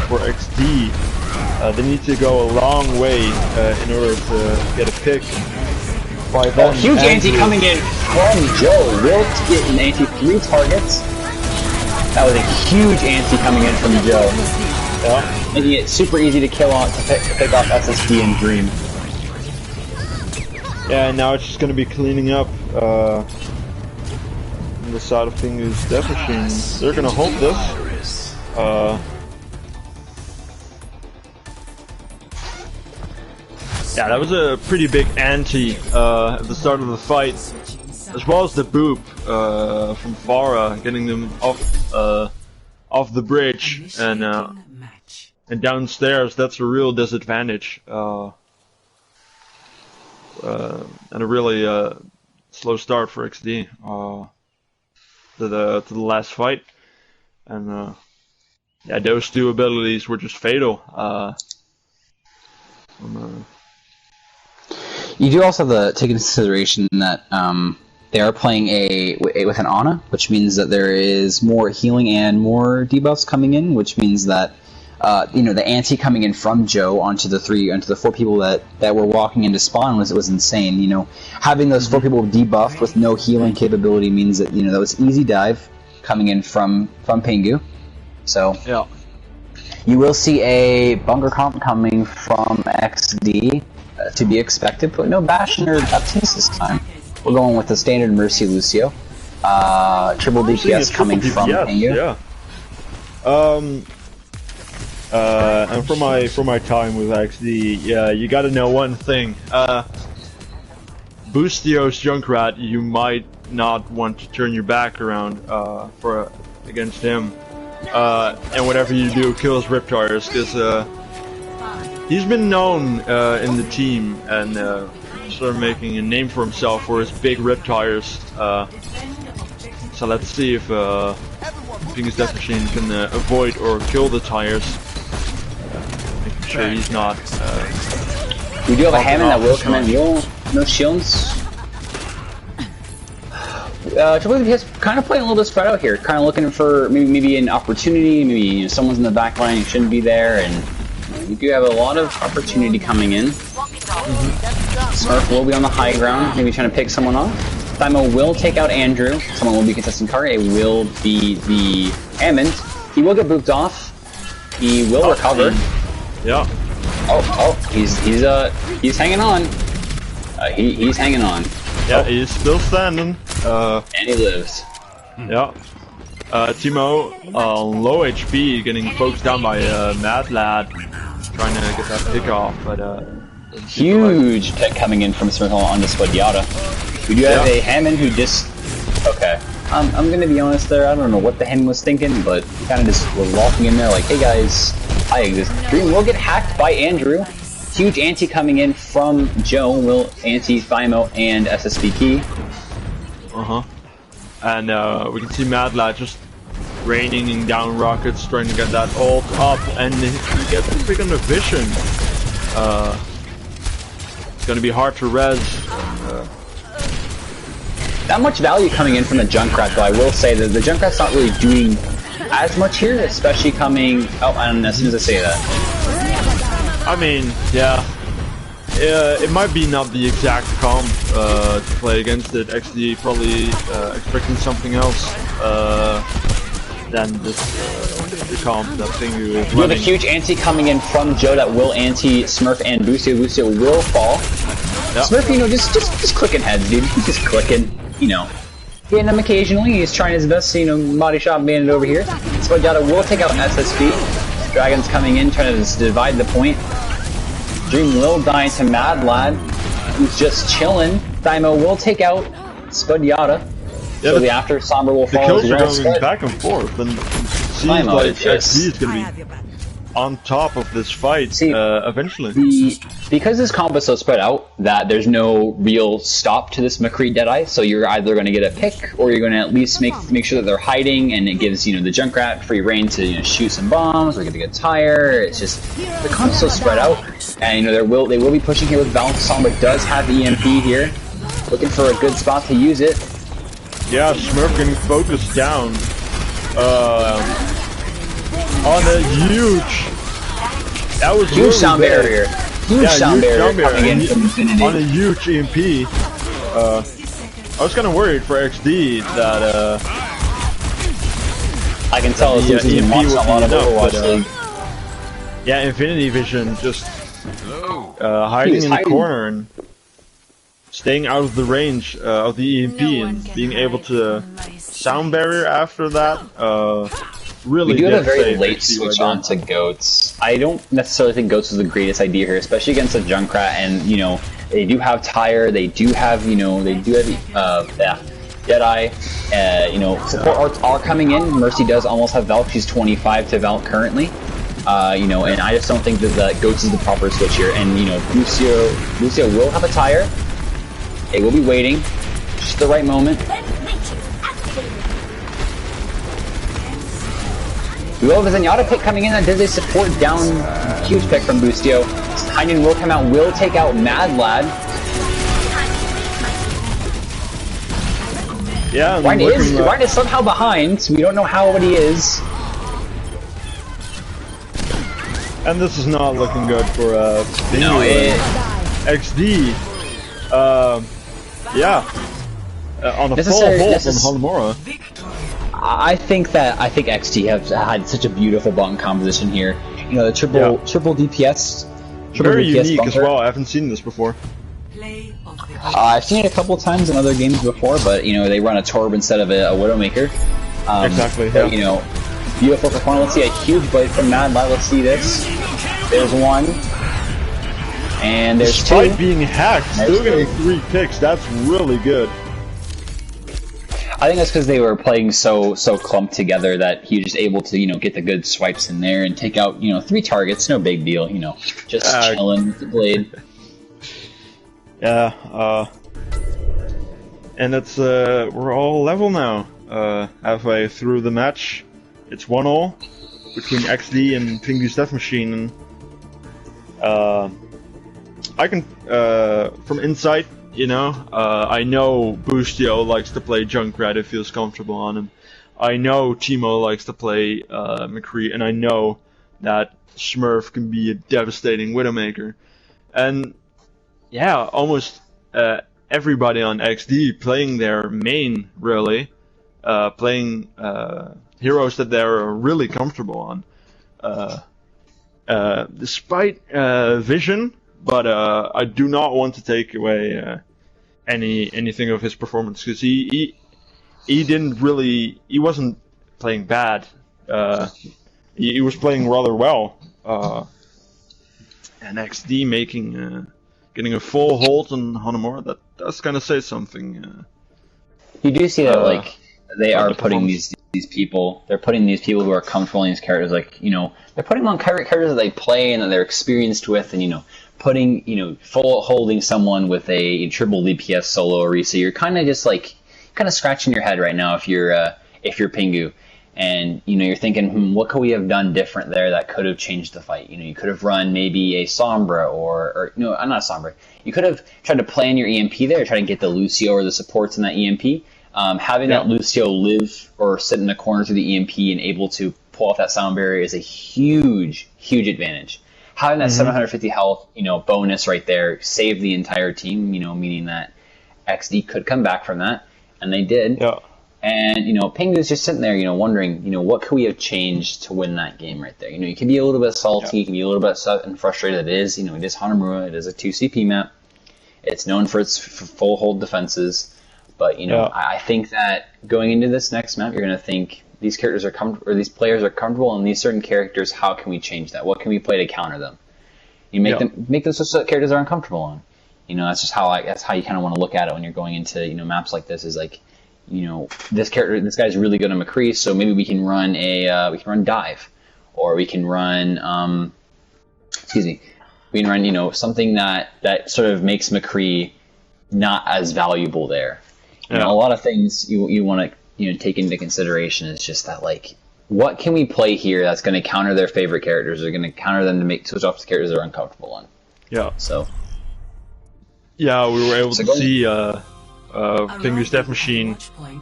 for XD. They need to go a long way in order to get a pick. By then, huge anti coming in from Joe. Will get an anti 3 targets. That was a huge anti coming in from Joe. Yeah. Making it super easy to kill on to pick off SSD and Dream. Yeah, and now it's just gonna be cleaning up on the side of Pingu's Death Machine. They're gonna hold this. Yeah, that was a pretty big ante at the start of the fight, as well as the boop from Farah, getting them off the bridge and downstairs. That's a real disadvantage, and a really slow start for XD to the last fight, and yeah, those two abilities were just fatal. You do also have to take into consideration that they are playing with an Ana, which means that there is more healing and more debuffs coming in, which means that the ante coming in from Joe onto the 4 people that were walking into spawn was insane. Having those 4 people debuffed with no healing capability means that that was easy dive coming in from Pingu. So yeah, you will see a bunker comp coming from XD. To be expected, but no Bastion or Baptiste this time. We're going with the standard Mercy Lucio. Triple DPS coming from Pingu. Yeah. And for my time with XD, yeah, you gotta know one thing. Boostio's Junkrat, you might not want to turn your back around against him. And whatever you do, kill his Riptires, because he's been known in the team and sort of making a name for himself for his big rip tires. So let's see if Pingus Death Machine can avoid or kill the tires. Making sure he's not. We do have a Hammond that will come in. No shields. Triple DPS is kind of playing a little bit spread out here. Kind of looking for maybe an opportunity. Maybe someone's in the back line who shouldn't be there, and we do have a lot of opportunity coming in. Smurf will be on the high ground, maybe trying to pick someone off. Thymo will take out Andrew. Someone will be contesting card. It will be the Hammond. He will get booped off. He will recover. Yeah. He's hanging on. He's hanging on. Yeah, he's still standing. And he lives. Yeah. Timo, low HP, getting focused down by Mad Lad, trying to get that pick off, but huge pick coming in from Smurf on the Spadiata. We do have a Hammond who just... Okay. I'm gonna be honest there, I don't know what the Hammond was thinking, but he kind of just was walking in there like, hey guys, I exist. Dream will get hacked by Andrew. Huge anti coming in from Joe, will anti Thymo and SSB Key. And we can see Mad Lad just raining down rockets, trying to get that ult up, and he gets a pick on the vision. It's gonna be hard to res. Not much value coming in from the Junkrat, though. I will say that the Junkrat's not really doing as much here, especially coming. Oh, and as soon as I say that, I mean, yeah, it might be not the exact comp to play against it. XD probably expecting something else than this the comp that thing you is running. We have a huge anti coming in from Joe that will anti Smurf and Boostio. Boostio will fall. Yep. Smurf, just clicking heads, dude. He's just clicking, hitting them occasionally. He's trying his best, body shot bandit over here. Spadiata will take out SSB. Dragon's coming in, trying to divide the point. Dream will die to Mad Lad, who's just chilling. Thymo will take out Spadiata. Yeah, so the after Somber will fall. The kills are going back and forth, and it seems like XD is going to be on top of this fight eventually. Because this comp is so spread out that there's no real stop to this McCree Deadeye, so you're either going to get a pick or you're going to at least make sure that they're hiding, and it gives the Junkrat free reign to shoot some bombs. We're going to get tire. It's just the comp's so spread out, and they will be pushing here with Valve. Somber does have EMP here, looking for a good spot to use it. Yeah, Smurf getting focused down. On a huge... That was huge really sound bad. barrier. Huge sound barrier coming in from Infinity. On a huge EMP. I was kind of worried for XD that... I can tell as soon as he's watching a lot of Overwatch League. Yeah, Infinity Vision just hiding in the corner and staying out of the range of the EMP and being able to sound barrier after that. Really, we do have a very late switch on to Goats. I don't necessarily think Goats is the greatest idea here, especially against a Junkrat. And they do have tire. They do have Deadeye. Support arts are coming in. Mercy does almost have Valk. She's 25 to Valk currently. And I just don't think that Goats is the proper switch here. And Lucio will have a tire. They will be waiting, just the right moment. We will have a Zenyatta pick coming in that does a support down. Huge pick from Boostio. Heinen will come out, will take out Mad Lad. Yeah, Ryan is somehow behind. We don't know how, but he is. And this is not looking good for XD. On a full hold from Hanamura. I think XT have had such a beautiful button composition here. The triple DPS. Very unique bunker as well. I haven't seen this before. I've seen it a couple times in other games before, but they run a Torb instead of a Widowmaker. Exactly. But, beautiful performance. Let's see a huge blade from Mad Lad. Let's see this. There's one. And there's Despite two. being hacked, still getting 3 picks. That's really good. I think that's because they were playing so clumped together that he was just able to get the good swipes in there and take out 3 targets. No big deal. Just chilling with the blade. Yeah, and it's we're all level now. Halfway through the match, it's 1-1 between XD and Pingu's Death Machine. And I can, from insight, you know, I know Boostio likes to play Junkrat. It feels comfortable on him. I know Timo likes to play McCree, and I know that Smurf can be a devastating Widowmaker. And yeah, almost everybody on XD playing their main, really, playing heroes that they're really comfortable on. Despite Vision, but I do not want to take away anything of his performance, because he wasn't playing bad. He was playing rather well. And XD getting a full hold on Hanamura, that does kind of say something. You do see that, like, they are putting these people, they're putting these people who are comfortable in these characters, like, you know, they're putting them on characters that they play and that they're experienced with, and, you know, putting, you know, full holding someone with a triple DPS solo Orisa. You're kind of just like, kind of scratching your head right now if you're Pingu. And, you know, you're thinking, what could we have done different there that could have changed the fight? You know, you could have run maybe a Sombra or no, not a Sombra. You could have tried to plan your EMP there, try to get the Lucio or the supports in that EMP. Having that Lucio live or sit in a corner through the EMP and able to pull off that sound barrier is a huge, huge advantage. Having that 750 health, you know, bonus right there saved the entire team, you know, meaning that XD could come back from that, and they did. Yeah. And, you know, Pingu's just sitting there, you know, wondering, you know, what could we have changed to win that game right there? You know, you can be a little bit salty, you can be a little bit upset and frustrated. It is, you know, it is Hanamura, it is a 2 CP map. It's known for its full hold defenses. But, you know, I think that going into this next map, you're going to think these characters are comfortable, or these players are comfortable, and these certain characters, how can we change that? What can we play to counter them? You make those so characters are uncomfortable on. You know, that's just how that's how you kind of want to look at it when you're going into, you know, maps like this. Is like, you know, this guy's really good on McCree, so maybe we can run dive, or we can run we can run, you know, something that sort of makes McCree not as valuable there. You know, a lot of things you want to, you know, take into consideration is just that, like, what can we play here that's going to counter their favorite characters, or going to counter them to switch off the characters they're uncomfortable on. Yeah. So. Yeah, we were able to see Pingu's Death Machine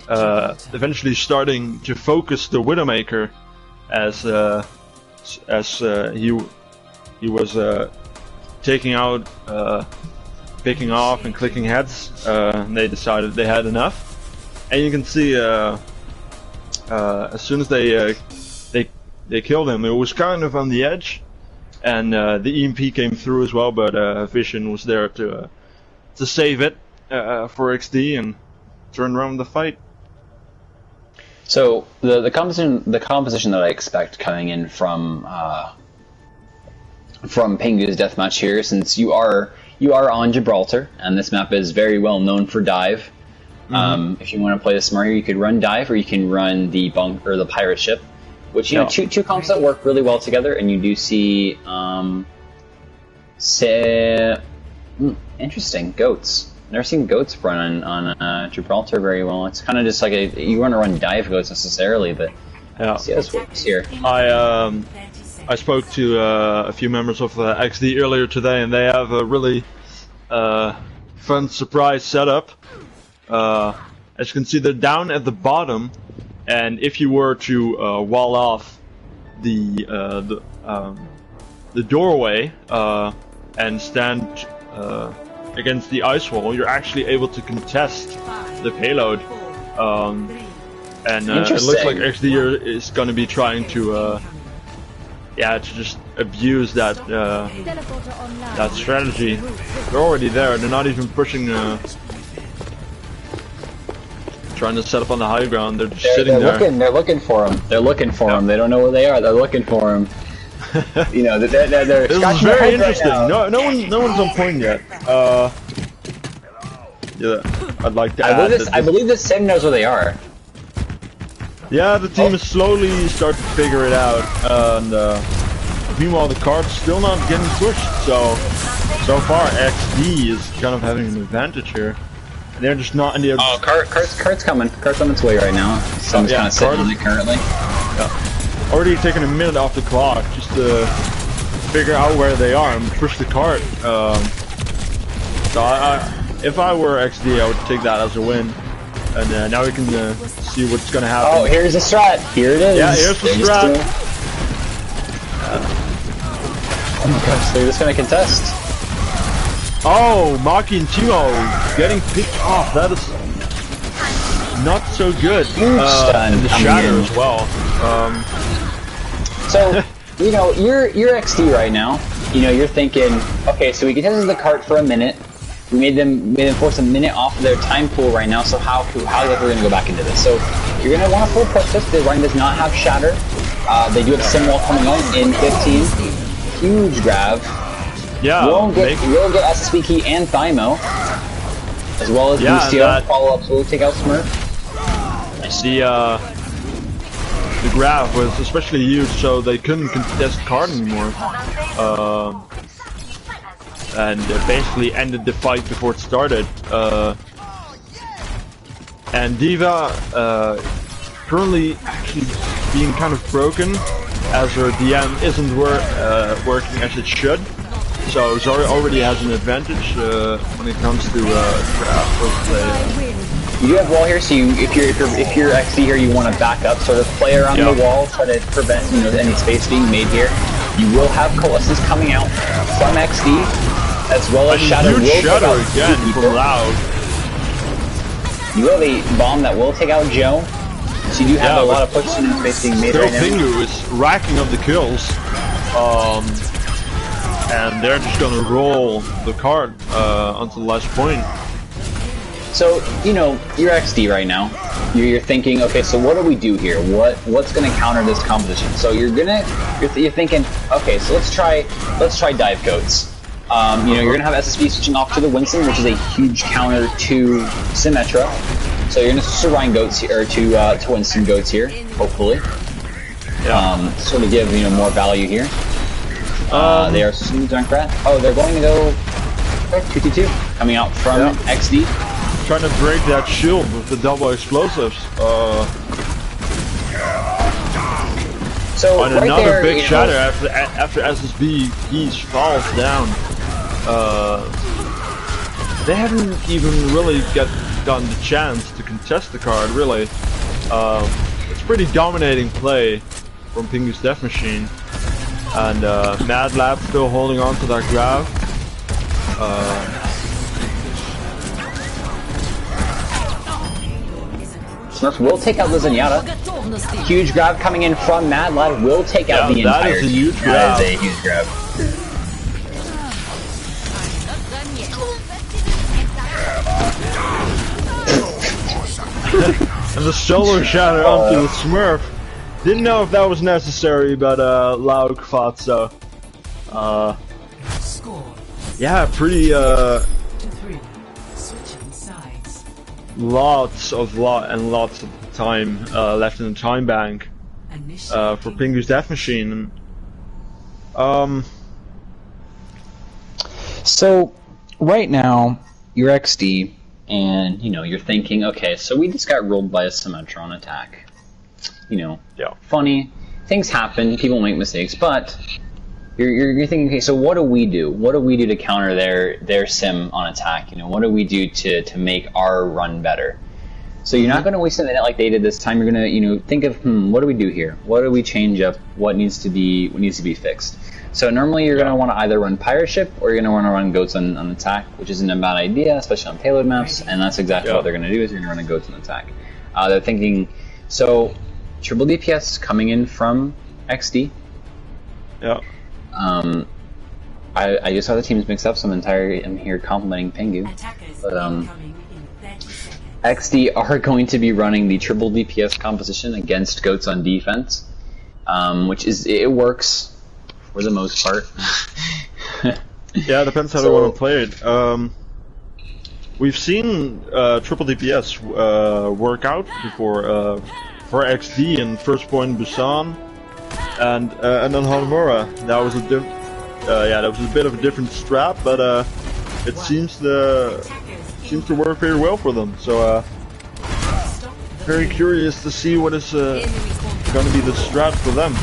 eventually starting to focus the Widowmaker as he was taking out, picking off and clicking heads. And they decided they had enough. And you can see as soon as they killed him, it was kind of on the edge, and the EMP came through as well. But Vision was there to save it for XD and turn around the fight. So the composition that I expect coming in from Pingu's deathmatch here, since you are on Gibraltar, and this map is very well known for dive. If you want to play this smart here, you could run dive, or you can run the bunk or the pirate ship, which, you know, two comps that work really well together. And you do see interesting goats. Never seen goats run on Gibraltar very well. It's kind of just like you want to run dive goats necessarily, but see how this works here. I spoke to a few members of XD earlier today, and they have a really fun surprise setup. As you can see, they're down at the bottom, and if you were to wall off the doorway and stand against the ice wall, you're actually able to contest the payload. And it looks like XD is going to be trying to just abuse that that strategy. They're already there. They're not even pushing. Trying to set up on the high ground. They're just sitting there. They're looking for him. They're looking for him. They don't know where they are. They're looking for him. You know, they're this is very interesting. Right, no one's on point yet. Yeah, I'd like to add I believe this Sim knows where they are. Yeah, the team is slowly starting to figure it out, and meanwhile the card's still not getting pushed. So So far, XD is kind of having an advantage here. They're just not in the. Oh, cart's coming. Cart's on its way right now. Someone's kind of sitting on it currently. Yeah. Already taking a minute off the clock just to figure out where they are and push the cart. So if I were XD, I would take that as a win. And now we can see what's gonna happen. Oh, here's the strat. Here it is. Yeah, here's the strat. Oh my gosh, they're just gonna contest. Oh, Maki and Timo getting picked off. That is not so good. Stun and the shatter as well. So, you know, you're XD right now. You know, you're thinking, okay, so we contested the cart for a minute. We made them force a minute off of their time pool right now. So how are we gonna go back into this? So you're gonna want to full push this. The run does not have shatter. They do have sim wall coming on in 15. Huge grab. Yeah, we'll get SSB key and Thymo, as well as Boostio. Follow-ups will take out Smurf. The grab was especially huge, so they couldn't contest card anymore. And basically ended the fight before it started. And Diva currently actually being kind of broken, as her DM isn't working as it should. So Zori already has an advantage when it comes to first play. You do have wall here, so if you're XD here, you want to back up, sort of play around the wall, try to prevent any space being made here. You will have Coalescence coming out from XD, as well as Shadow will take out again from Loud. You have a bomb that will take out Joe, so you do have a lot of pushes in space being made right now. Pingu is racking up the kills. And they're just gonna roll the card until the last point. So, you know, you're XD right now. You're thinking, okay, so what do we do here? What's gonna counter this composition? So you're thinking, okay, so let's try dive goats. You know, you're gonna have SSB switching off to the Winston, which is a huge counter to Symmetra. So you're gonna switch to Ryan goats here, or to Winston goats here, hopefully. Sort of give more value here. They are switching to Junkrat. Oh, they're going to go 2-2-2 coming out from XD. Trying to break that shield with the double explosives. So and right another there, big shatter after SSB Geese falls down. They haven't even really gotten the chance to contest the card, really. It's pretty dominating play from Pingu's Death Machine. And Mad Lab still holding on to that grab. Smurf will take out the Zenyatta. Huge grab coming in from Mad Lad will take out the entire. That is a huge grab. That is a huge grab. And the solo shatter onto the Smurf. Didn't know if that was necessary, but Lauk thought so. Yeah, pretty lots of time left in the time bank for Pingu's Death Machine. So right now you're XD, and you're thinking, okay, so we just got rolled by a Symmetron attack. Funny things happen. People make mistakes, but you're thinking, okay, so what do we do? What do we do to counter their sim on attack? What do we do to make our run better? So you're not going to waste a minute like they did this time. You're going to think of what do we do here? What do we change up? What needs to be fixed? So normally you're going to want to either run Pirate Ship or you're going to want to run Goats on attack, which isn't a bad idea, especially on payload maps. And that's exactly what they're going to do. Is you're going to run a Goats on attack. They're thinking so. Triple DPS coming in from XD. Yeah. I just saw the teams mixed up, so I'm here complimenting Pingu. But XD are going to be running the triple DPS composition against Goats on defense, which it works for the most part. Yeah, it depends how they want to play it. We've seen triple DPS work out before. For XD and First Point Busan and then Hanamura. That was a yeah, that was a bit of a different strat, but it seems to work very well for them. So very curious to see what is going to be the strat for them.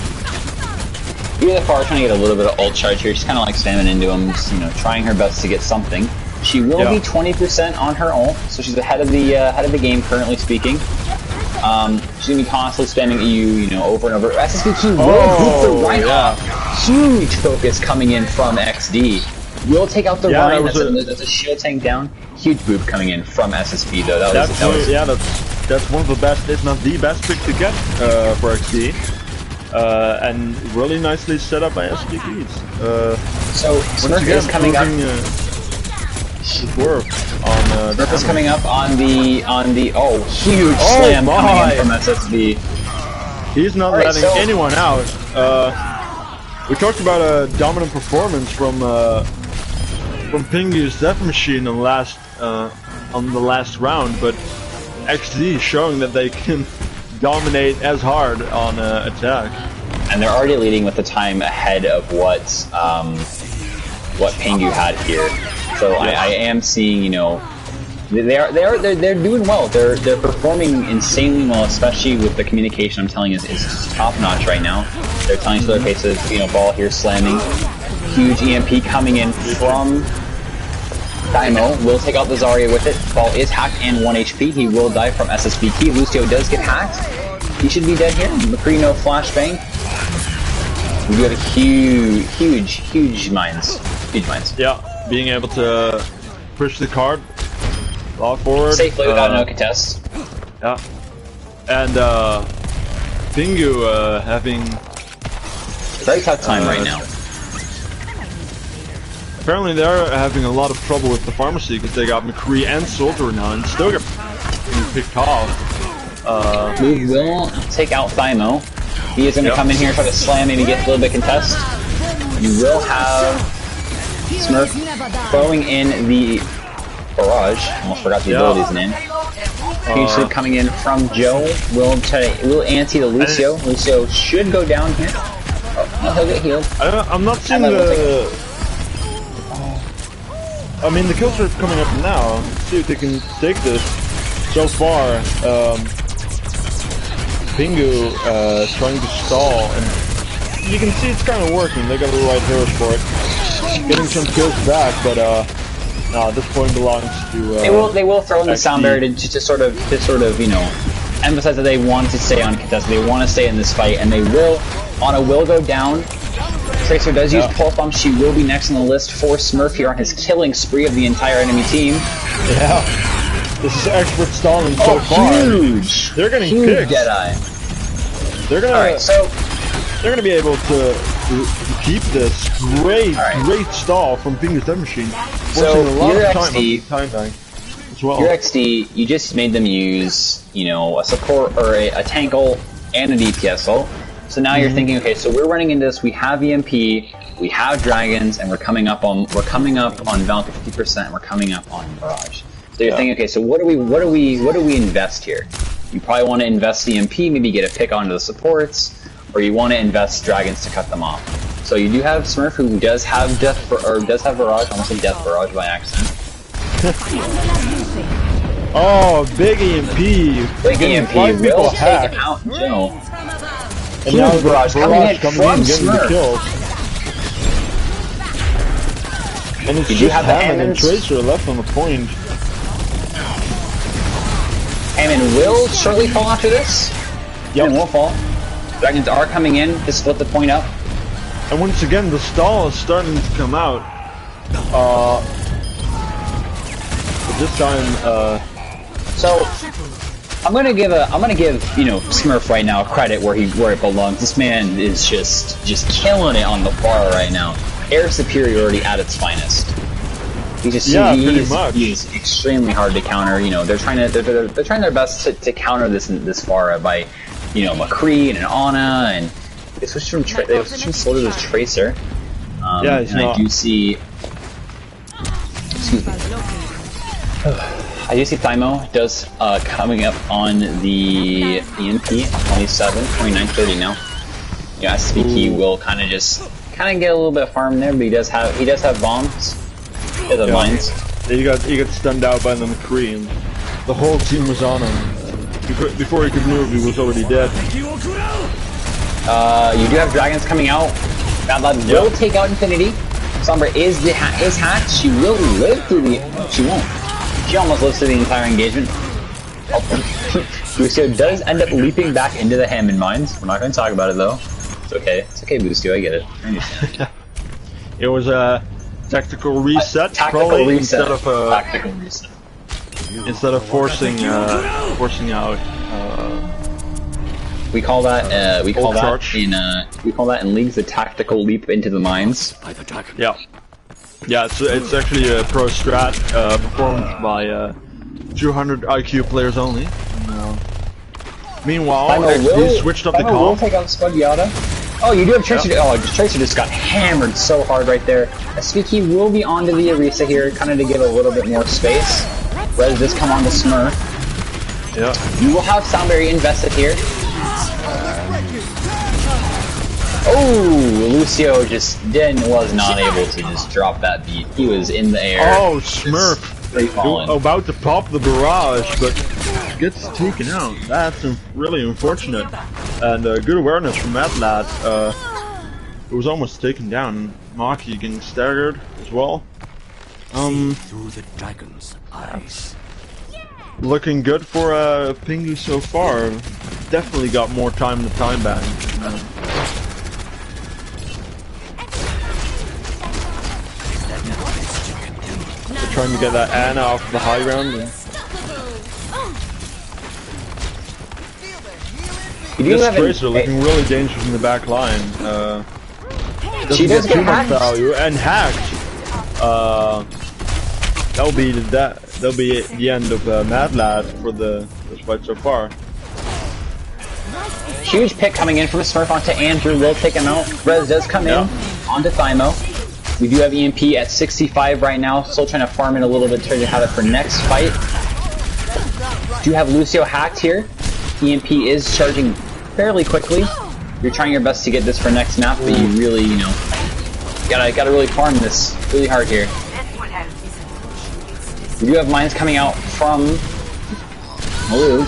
Here the far trying to get a little bit of ult charge here. She's kind of like spamming into him, just, you know, trying her best to get something. She will be 20% on her ult, so she's ahead of the game currently speaking. She's gonna be constantly spamming EU, you know, over and over. SSBT will beat the right off. Huge focus coming in from XD. Will take out the Ryan. That's a shield tank down. Huge boop coming in from SSB though. That's one of the best, if not the best pick to get for XD. And really nicely set up by SPKs. So Smurf is coming up. Smurf is coming up on the huge slam coming in from SSB. He's not letting anyone out. We talked about a dominant performance from Pingu's Death Machine on the last round, but XD showing that they can dominate as hard on attack. And they're already leading with the time ahead of what Pingu had here. So I am seeing, you know, they're doing well. They're performing insanely well, especially with the communication. I'm telling you is top notch right now. They're telling each other faces, you know, ball here slamming, huge EMP coming in from Daimo. Will take out the Zarya with it. Ball is hacked and 1 HP. He will die from SSBT. Lucio does get hacked. He should be dead here. McCree no flashbang. We got a huge mines. Huge mines. Yeah, being able to push the card lock forward. Safely without no contest. Yeah. And Pingu having very tough time right now. Apparently they're having a lot of trouble with the pharmacy because they got McCree and Soldier now and still get picked off. We will take out Thymo. He is going to come in here and try to slam, maybe get a little bit contest. You will have Smurf throwing in the barrage. Almost forgot the ability's name. Huge sweep coming in from Joe. Will anti the Lucio. Lucio should go down here. Oh, no, he'll get healed. I'm not seeing I mean, the kills are coming up now. Let's see if they can take this. So far, Pingu trying to stall, and you can see it's kind of working. They got the right heroes for it. Getting some kills back, but no, this point belongs to. They will throw in the sound barrier to sort of you know emphasize that they want to stay on contest. They want to stay in this fight, and they will. Ana will go down. Tracer does use pulse bomb. She will be next on the list for Smurf here on his killing spree of the entire enemy team. Yeah, this is expert stalling so far. Huge! They're getting huge picked. Deadeye. They're gonna be able to keep this great stall from Pingu's Death Machine. So a lot your of XD, time as well. Your XD, you just made them use, you know, a support or a tank ult and a DPS ult. So now you're thinking, okay, so we're running into this. We have EMP, we have dragons, and we're coming up on Valk at 50%. And we're coming up on Barrage. So you're thinking, okay, so what do we invest here? You probably want to invest EMP, maybe get a pick onto the supports, or you want to invest dragons to cut them off. So you do have Smurf, who does have Barrage, almost a Death Barrage by accident. Oh, big EMP! Big EMP will take him out, Joe. And now the Barrage coming in, getting the kills. And it's just Hammond and Tracer left on the point. Hammond will shortly fall after this. Yep. Will fall. Dragons are coming in to split the point up. And once again, the stall is starting to come out. But this time, so I'm gonna give you know Smurf right now credit where it belongs. This man is just killing it on the bar right now. Air superiority at its finest. He is extremely hard to counter. You know they're trying their best to counter this Pharah by, you know, McCree and an Ana, and they switched from Soldier to Tracer. Yeah, and I do see. Excuse me. I do see Thymo does coming up on the EMP 27, 29, 30 now. Yeah, SPK will kind of just kind of get a little bit of farm there, but he does have bombs. He does have mines. He got stunned out by the McCree, and the whole team was on him. Before he could move, he was already dead. You do have dragons coming out. Bad Lad will take out Infinity. Sombra is hacked. She will live through the... No, she won't. She almost lives through the entire engagement. Lucio does end up leaping back into the Hammond mines. We're not going to talk about it though. It's okay. It's okay, Lucio. I get it. I understand. It was a tactical reset, tactical probably, reset. tactical reset. Instead of forcing out. We call that in leagues a tactical leap into the mines. Yeah. Yeah, it's actually a pro strat performed by 200 IQ players only. Meanwhile, XD switched up the will comp. Take out Spudgiata. Oh, you do have Tracer. Oh, Tracer just got hammered so hard right there. SVK will be onto the Orisa here, kind of to give a little bit more space. Rez does come on to Smurf. Yeah. You will have Soundberry invested here. Oh, Lucio just was not able to just drop that beat. He was in the air. Oh, Smurf. About to pop the barrage, but gets taken out. That's really unfortunate. And good awareness from that lad. It was almost taken down. Maki getting staggered as well. Through the dragon's eyes. Looking good for Pingu so far. Definitely got more time to time ban. Trying to get that Anna off the high ground. This Tracer looking really dangerous in the back line. She does get too much hacked. value and hacked. That'll be the end of Mad Lad for this fight so far. Huge pick coming in from Smurf onto Andrew. Will take him out. Rez does come in onto Thymo. We do have EMP at 65 right now. Still trying to farm it a little bit to have it for next fight. Do have Lucio hacked here. EMP is charging fairly quickly. You're trying your best to get this for next map, but you really, gotta really farm this really hard here. We do have mines coming out from Malug.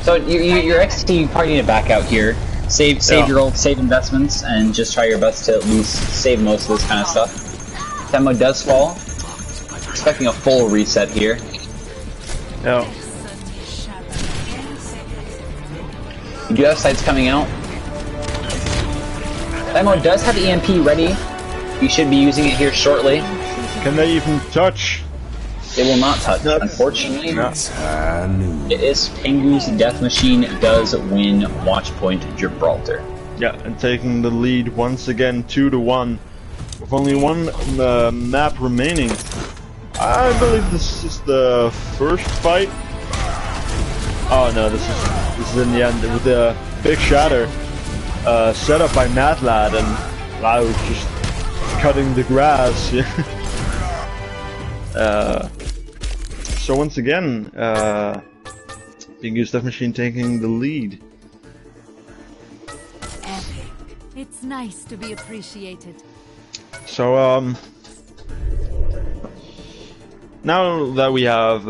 So your XT, you probably need to back out here. Save your ult, save investments, and just try your best to at least save most of this kind of stuff. Temo does fall. Expecting a full reset here. Yeah. You do have sites coming out. Temo does have EMP ready. You should be using it here shortly. Can they even touch? They will not touch, unfortunately. It is Pingu's Death Machine does win Watch Point Gibraltar. Yeah, and taking the lead once again 2-1. With only one map remaining. I believe this is the first fight. Oh no, this is in the end with the big shatter set up by Matlad, and I was just cutting the grass. So once again, Pingu's Death Machine taking the lead. Epic. It's nice to be appreciated. So now that we have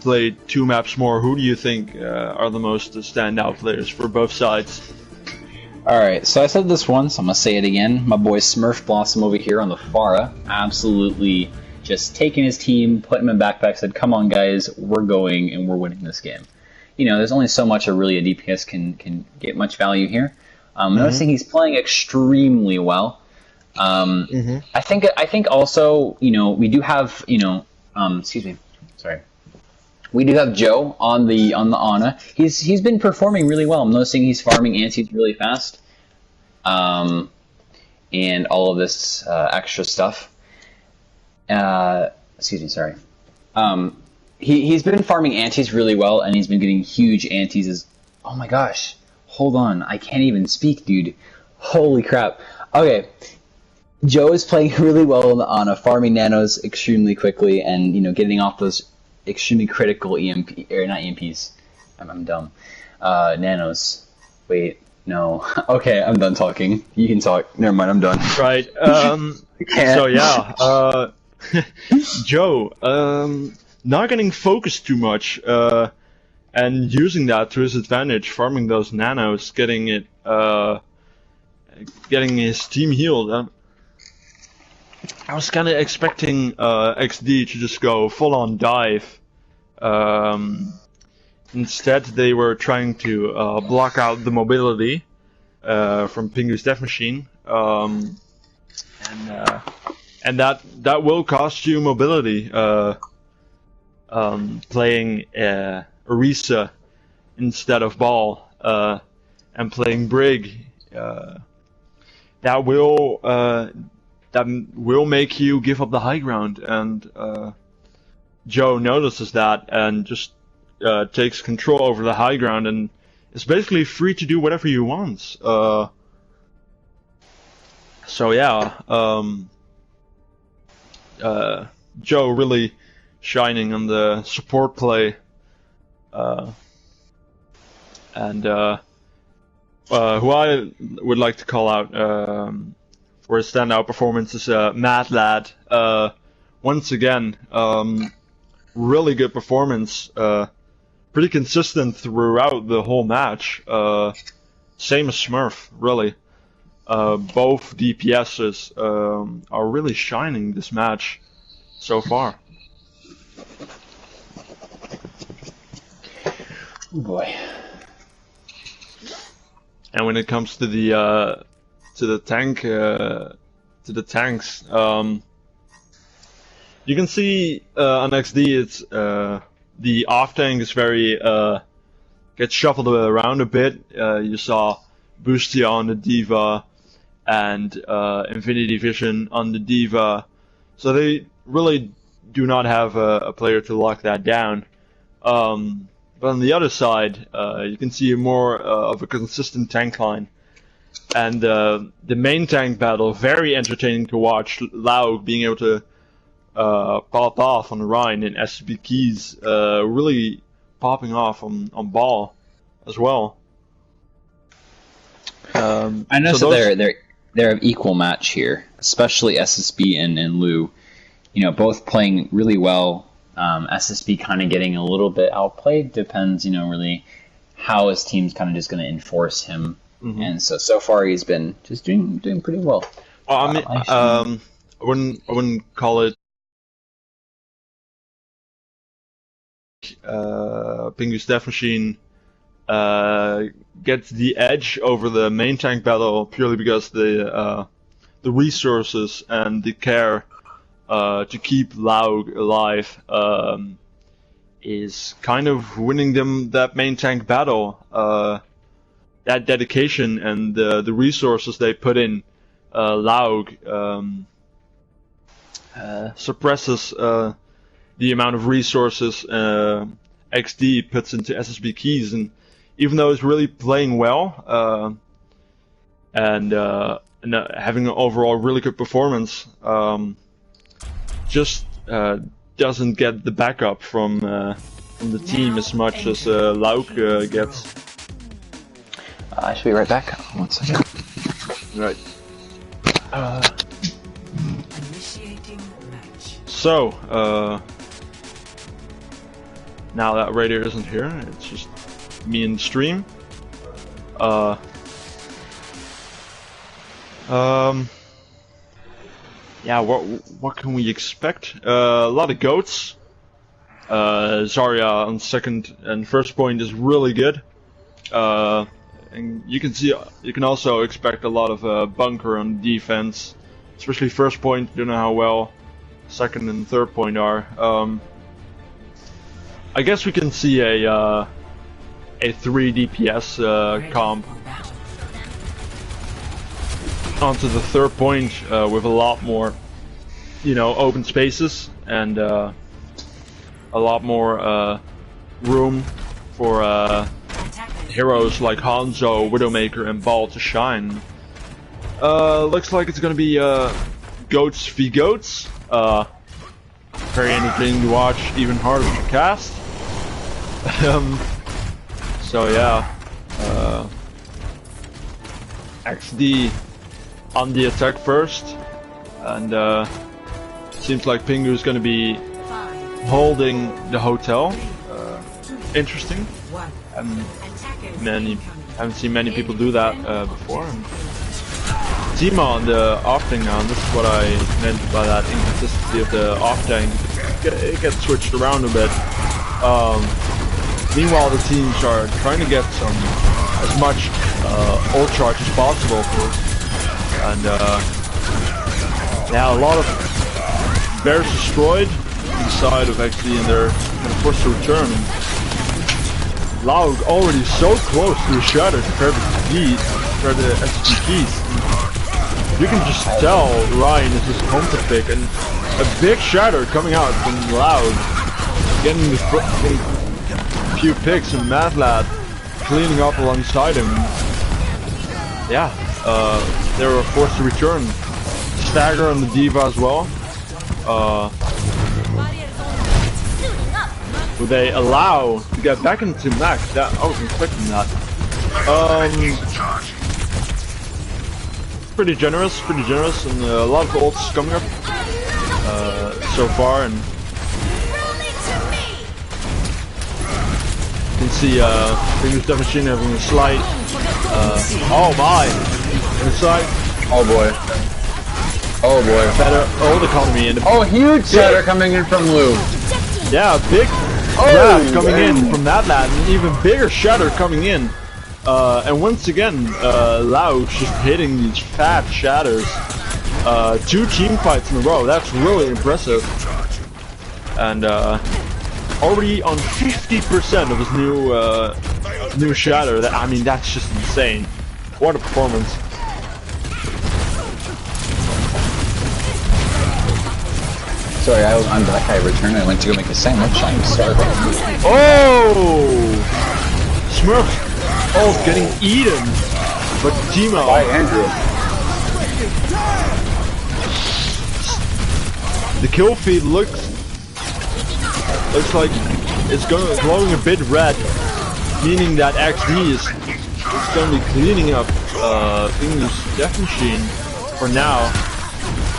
played two maps more, who do you think are the most standout players for both sides? Alright, so I said this once, I'm gonna say it again. My boy Smurf Blossom over here on the Pharah, absolutely just taking his team, putting him in backpack, said, come on guys, we're going and we're winning this game. You know, there's only so much a really a DPS can get much value here. Noticing he's playing extremely well. I think also, you know, we do have, you know, we do have Joe on the Ana. He's been performing really well. I'm noticing he's farming antis really fast, and all of this extra stuff. He's been farming antis really well, and he's been getting huge antis. Oh my gosh, hold on, I can't even speak, dude. Holy crap. Okay, Joe is playing really well on the Ana, farming nanos extremely quickly, and you know, getting off those extremely critical EMP, or not EMPs. I'm dumb. Nanos. Wait, No. Okay, I'm done talking. You can talk. Never mind, I'm done. Right. Can't. So yeah, Joe, not getting focused too much, and using that to his advantage, farming those nanos, getting his team healed. I was kind of expecting XD to just go full on dive. Instead, they were trying to block out the mobility from Pingu's Death Machine, and that will cost you mobility. Playing Orisa instead of Ball, and playing Brig, that will make you give up the high ground, and Joe notices that and just takes control over the high ground and is basically free to do whatever he wants. So yeah, Joe really shining on the support play, and who I would like to call out for his standout performance is Mad Lad. Once again, really good performance. Pretty consistent throughout the whole match. Same as Smurf, really. Both DPSs are really shining this match so far. Oh boy. And when it comes to the tanks, you can see on XD it's the off tank is very gets shuffled around a bit. You saw Boostia on the Diva and Infinity Vision on the Diva, so they really do not have a player to lock that down. But on the other side, you can see more of a consistent tank line. And the main tank battle, very entertaining to watch. Lau being able to pop off on the Rhine, and SB Keys really popping off on Ball as well. I know, so they're an equal match here, especially SSB and Lou. You know, both playing really well. SSB kind of getting a little bit outplayed. Depends, really how his team's kind of just going to enforce him. Mm-hmm. And so far he's been just doing pretty well. Well, I mean, I wouldn't call it Pingu's Death Machine gets the edge over the main tank battle purely because the resources and the care to keep Laug alive is kind of winning them that main tank battle. That dedication and the resources they put in, Laug suppresses the amount of resources XD puts into SSB Keys, and even though he's really playing well and having an overall really good performance, just doesn't get the backup from the team as much as Lauk gets. I should be right back. 1 second. Right. So, now that Raider isn't here, it's just me and the stream. Yeah, what can we expect? A lot of goats. Zarya on second and first point is really good. And you can also expect a lot of bunker on defense, especially first point. Don't know how well second and third point are. I guess we can see a 3 DPS comp onto the third point with a lot more, open spaces and a lot more room for heroes like Hanzo, Widowmaker, and Ball to shine. Looks like it's gonna be goats v goats. Very entertaining to watch, even harder to cast. So yeah, XD on the attack first, and seems like Pingu's gonna be holding the hotel. Interesting. Haven't seen many people do that before. Zima on the off-tank now, and this is what I meant by that inconsistency of the off-tank. It gets switched around a bit. Meanwhile, the teams are trying to get as much ult charge as possible, and yeah, a lot of bears destroyed inside of XD, and they're kind of forced to return. Laug already so close to the shatter compared to the SPPs. You can just tell Ryan is just home to pick, and a big shatter coming out from Laug, getting a few picks, and Madlad cleaning up alongside him. Yeah, they were forced to return. Stagger on the D.Va as well. Would they allow to get back into Max? That I wasn't expecting that. Pretty generous, and a lot of ults coming up so far, and you can see Pingu's Definition having a slight. Oh my! Inside. Oh boy. Oh boy. Better ult economy and huge shatter coming in from Lou. Yeah, big grab coming in from that lad, and even bigger shatter coming in. And once again, Laug just hitting these fat shatters. 2 team fights in a row. That's really impressive. And already on 50% of his new shatter. I mean, that's just insane. What a performance. Sorry, I'm back. I returned. I went to go make a sandwich. I'm sorry. Oh! Smurf! Oh, getting eaten! But Timo. By Andrew. The kill feed looks like it's glowing a bit red, meaning that XD is going to be cleaning up Pingu's Death Machine for now.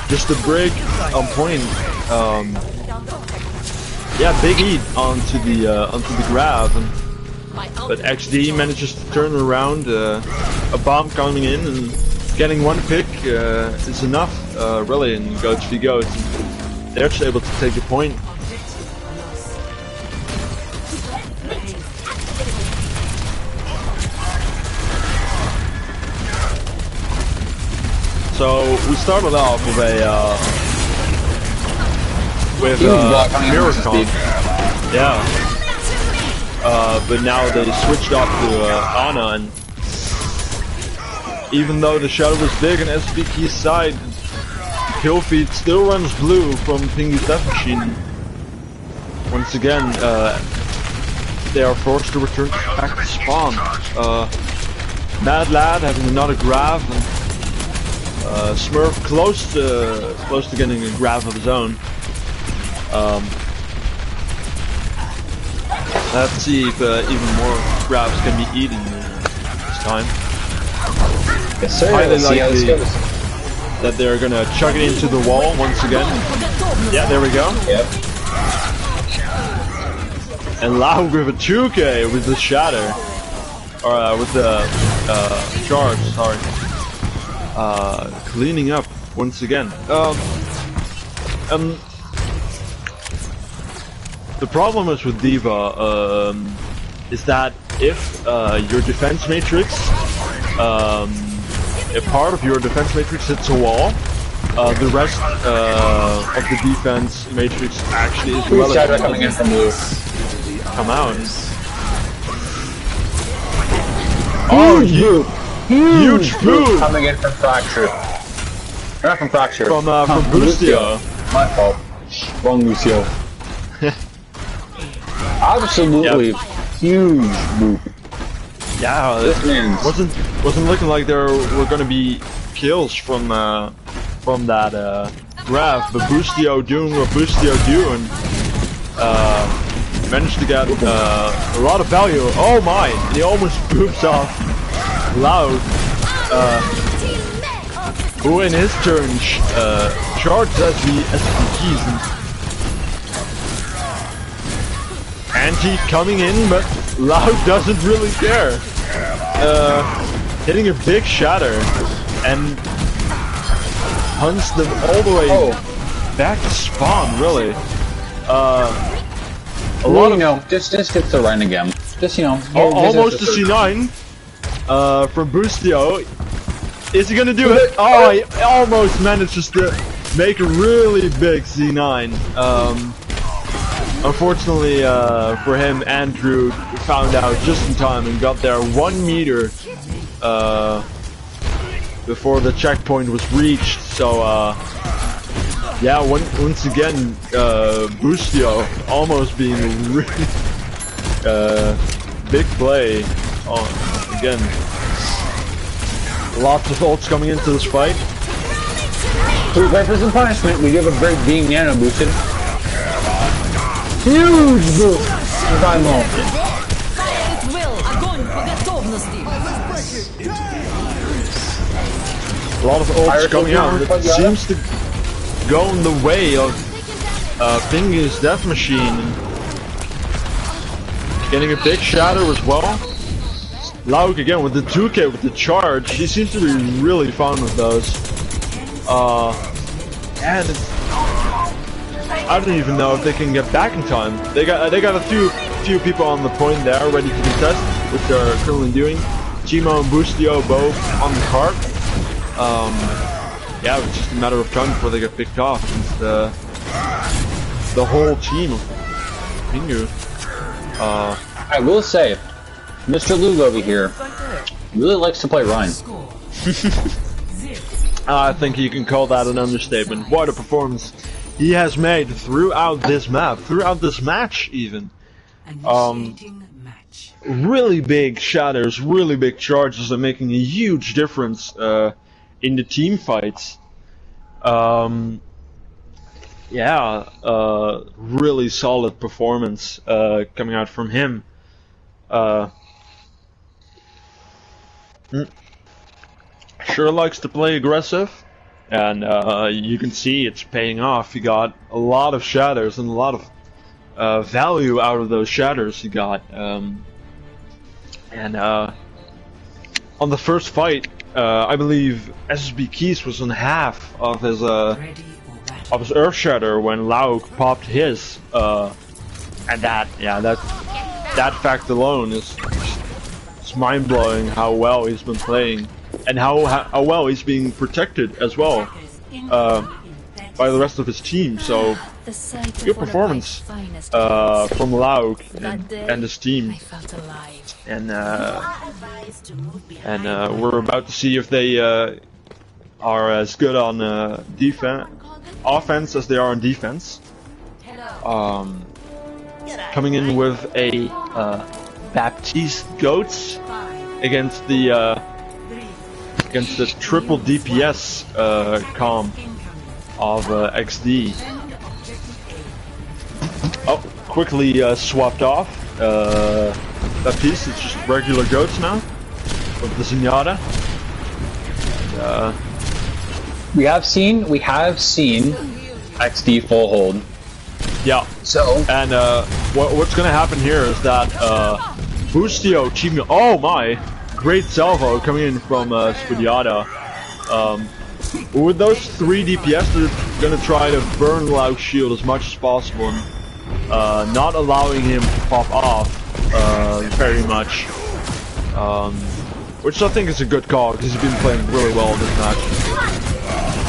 Just a break on point. Yeah, big eat onto the grab, but XD manages to turn around. A bomb coming in and getting 1 pick is enough, really, in Goats v Goats. They're just able to take the point. So we started off with Miracon. Yeah. But now they switched off to Ana, and even though the shadow was big on SVK's side, the kill feed still runs blue from Pingu's Death Machine. Once again, they are forced to return back to spawn. Mad Lad having another grab, and Smurf close to getting a grab of his own. Let's see if even more grabs can be eaten this time. Yes, sir. Highly likely that they're gonna chuck it into the wall once again. Yeah, there we go. Yep. And Laug with a 2K with the shatter, or with the charge. Sorry. Cleaning up once again. The problem is with D.Va is that if your defense matrix, if part of your defense matrix hits a wall, the rest of the defense matrix actually is relatively coming in from Blue. Come out. Oh, huge boom coming in from Fracture. Not from Fracture. From Boostio. My fault. Wrong Lucio. Absolutely huge boop. Yeah, it wasn't looking like there were gonna be kills from that graph, but Boostio doing what Boostio do, and managed to get a lot of value. Oh my! He almost boops off Laug. who in his turn charges as the keys. Anti coming in, but Loud doesn't really care. Hitting a big shatter and hunts them all the way back to spawn. Really, a lot of just get the run again. Just almost a C9 from Boostio. Is he gonna do it? Oh, he almost manages to make a really big C9. Unfortunately for him, Andrew found out just in time and got there 1 meter before the checkpoint was reached. So yeah, once again, Boostio almost being a really big play. Again, lots of ults coming into this fight. Right for some punishment, we give a break being nano boosted. Huge boost! Dynamo. A lot of ults coming out. It seems to go in the way of Pingu's Death Machine. Getting a big shatter as well. Lauk again with the 2K with the charge. He seems to be really fun with those. And I don't even know if they can get back in time. They got a few people on the point there ready to contest, which they're currently doing. Chimo and Boostio both on the cart. Yeah, it's just a matter of time before they get picked off. It's the whole team of Pingu. I will say, Mr. Lug over here really likes to play Ryan. I think you can call that an understatement. What a performance he has made throughout this map, throughout this match even. Really big shatters, really big charges are making a huge difference in the team fights. Yeah, really solid performance coming out from him. Sure likes to play aggressive, and you can see it's paying off. He got a lot of shatters and a lot of value out of those shatters he got. And on the first fight, I believe SSB Keys was on half of his Earth Shatter when Lauk popped his, and that fact alone is mind blowing. How well he's been playing, and how well he's being protected as well by the rest of his team. So good performance from Lauk and his team. And we're about to see if they are as good on offense as they are on defense. Coming in with a Baptiste Goats against the triple DPS comp of XD. Oh, quickly swapped off. Baptiste is just regular Goats now with the Zenyatta. We have seen XD full hold. Yeah. So and what's gonna happen here is that Boostio Chimo. Oh my! Great salvo coming in from Zenyatta. With those 3 DPS, they're gonna try to burn Lauk's shield as much as possible, and not allowing him to pop off very much. Which I think is a good call because he's been playing really well this match.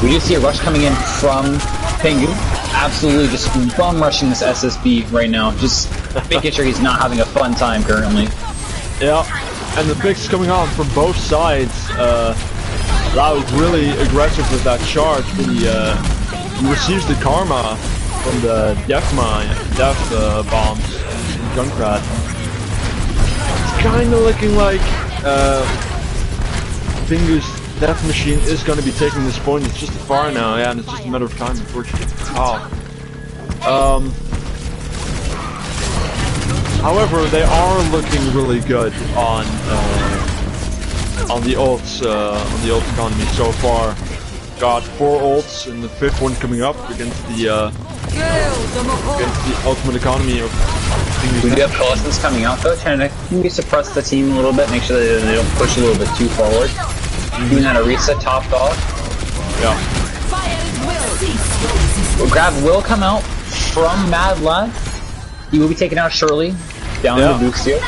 we just see a rush coming in from Pingu. Absolutely just bum rushing this SSB right now. Just making sure he's not having a fun time currently. Yeah, and the picks coming on from both sides. Lauk really aggressive with that charge, but he receives the karma from the death bombs from Junkrat. It's kind of looking like Pingu's Death Machine is going to be taking this point. It's just far now, yeah, and it's just a matter of time before she gets off. However, they are looking really good on the ult economy so far. got 4 ults and the 5th one coming up against the ultimate economy of things. We do have Colossus coming out though, trying to maybe suppress the team a little bit, make sure that they don't push a little bit too forward. Doing that a reset topped off. Yeah. Well, Grab will come out from Mad Lad. He will be taken out shortly. Down to Boostio.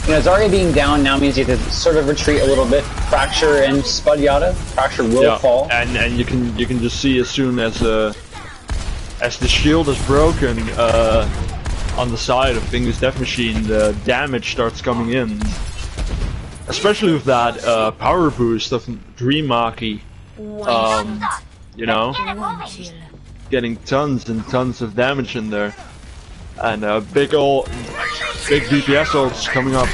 You know, Zarya being down now means you have to sort of retreat a little bit. Fracture and Spud Yada. Fracture will fall. And you can just see as soon as the shield is broken on the side of Bingus Death Machine, the damage starts coming in. Especially with that power boost of Dream Maki. You know, getting tons and tons of damage in there. And big DPS ults coming up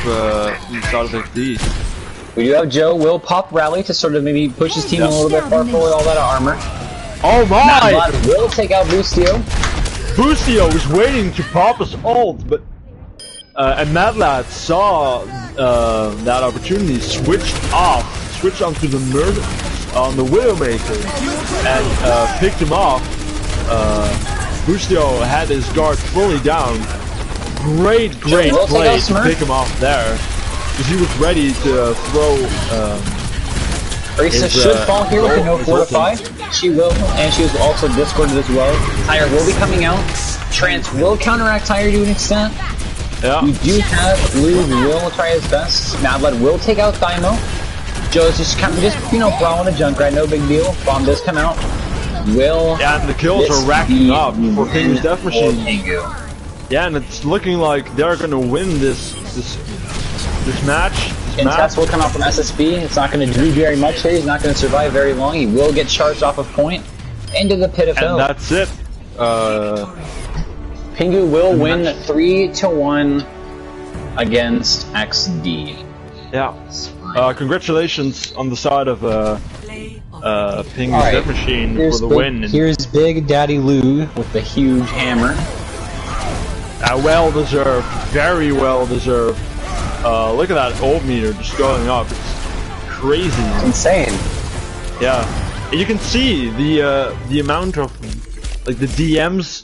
inside of XD. We do have Joe will pop rally to sort of maybe push his team a little bit far forward, all that armor. Oh my! Mad Lad will take out Boostio. Boostio was waiting to pop his ult, but and Mad Lad saw that opportunity, switched onto the on the Widowmaker, and picked him off. Boostio had his guard fully down. Great play to pick him off there, because he was ready to throw. Arisa should fall here with a no fortify. She will, and she was also discorded as well. Tyre will be coming out. Trance will counteract Tyre to an extent. Yeah. We do have Lug will try his best. Mad Lad will take out Thymo. Joe's just brawling a Junkrat, no big deal. Bomb does come out. Yeah, and the kills are racking up for Pingu's Death Machine. Yeah, and it's looking like they're gonna win this match. Intense will come out from SSB. It's not going to do very much here. He's not going to survive very long. He will get charged off of point into the pit of hell. And that's it. Pingu will win 3-1 against XD. Yeah. Congratulations on the side of Pingu's Death Machine for the win. Here's Big Daddy Lou with the huge hammer. Well deserved. Very well deserved. Look at that ult meter just going up. It's crazy. It's insane. Yeah. And you can see the amount of like the DMs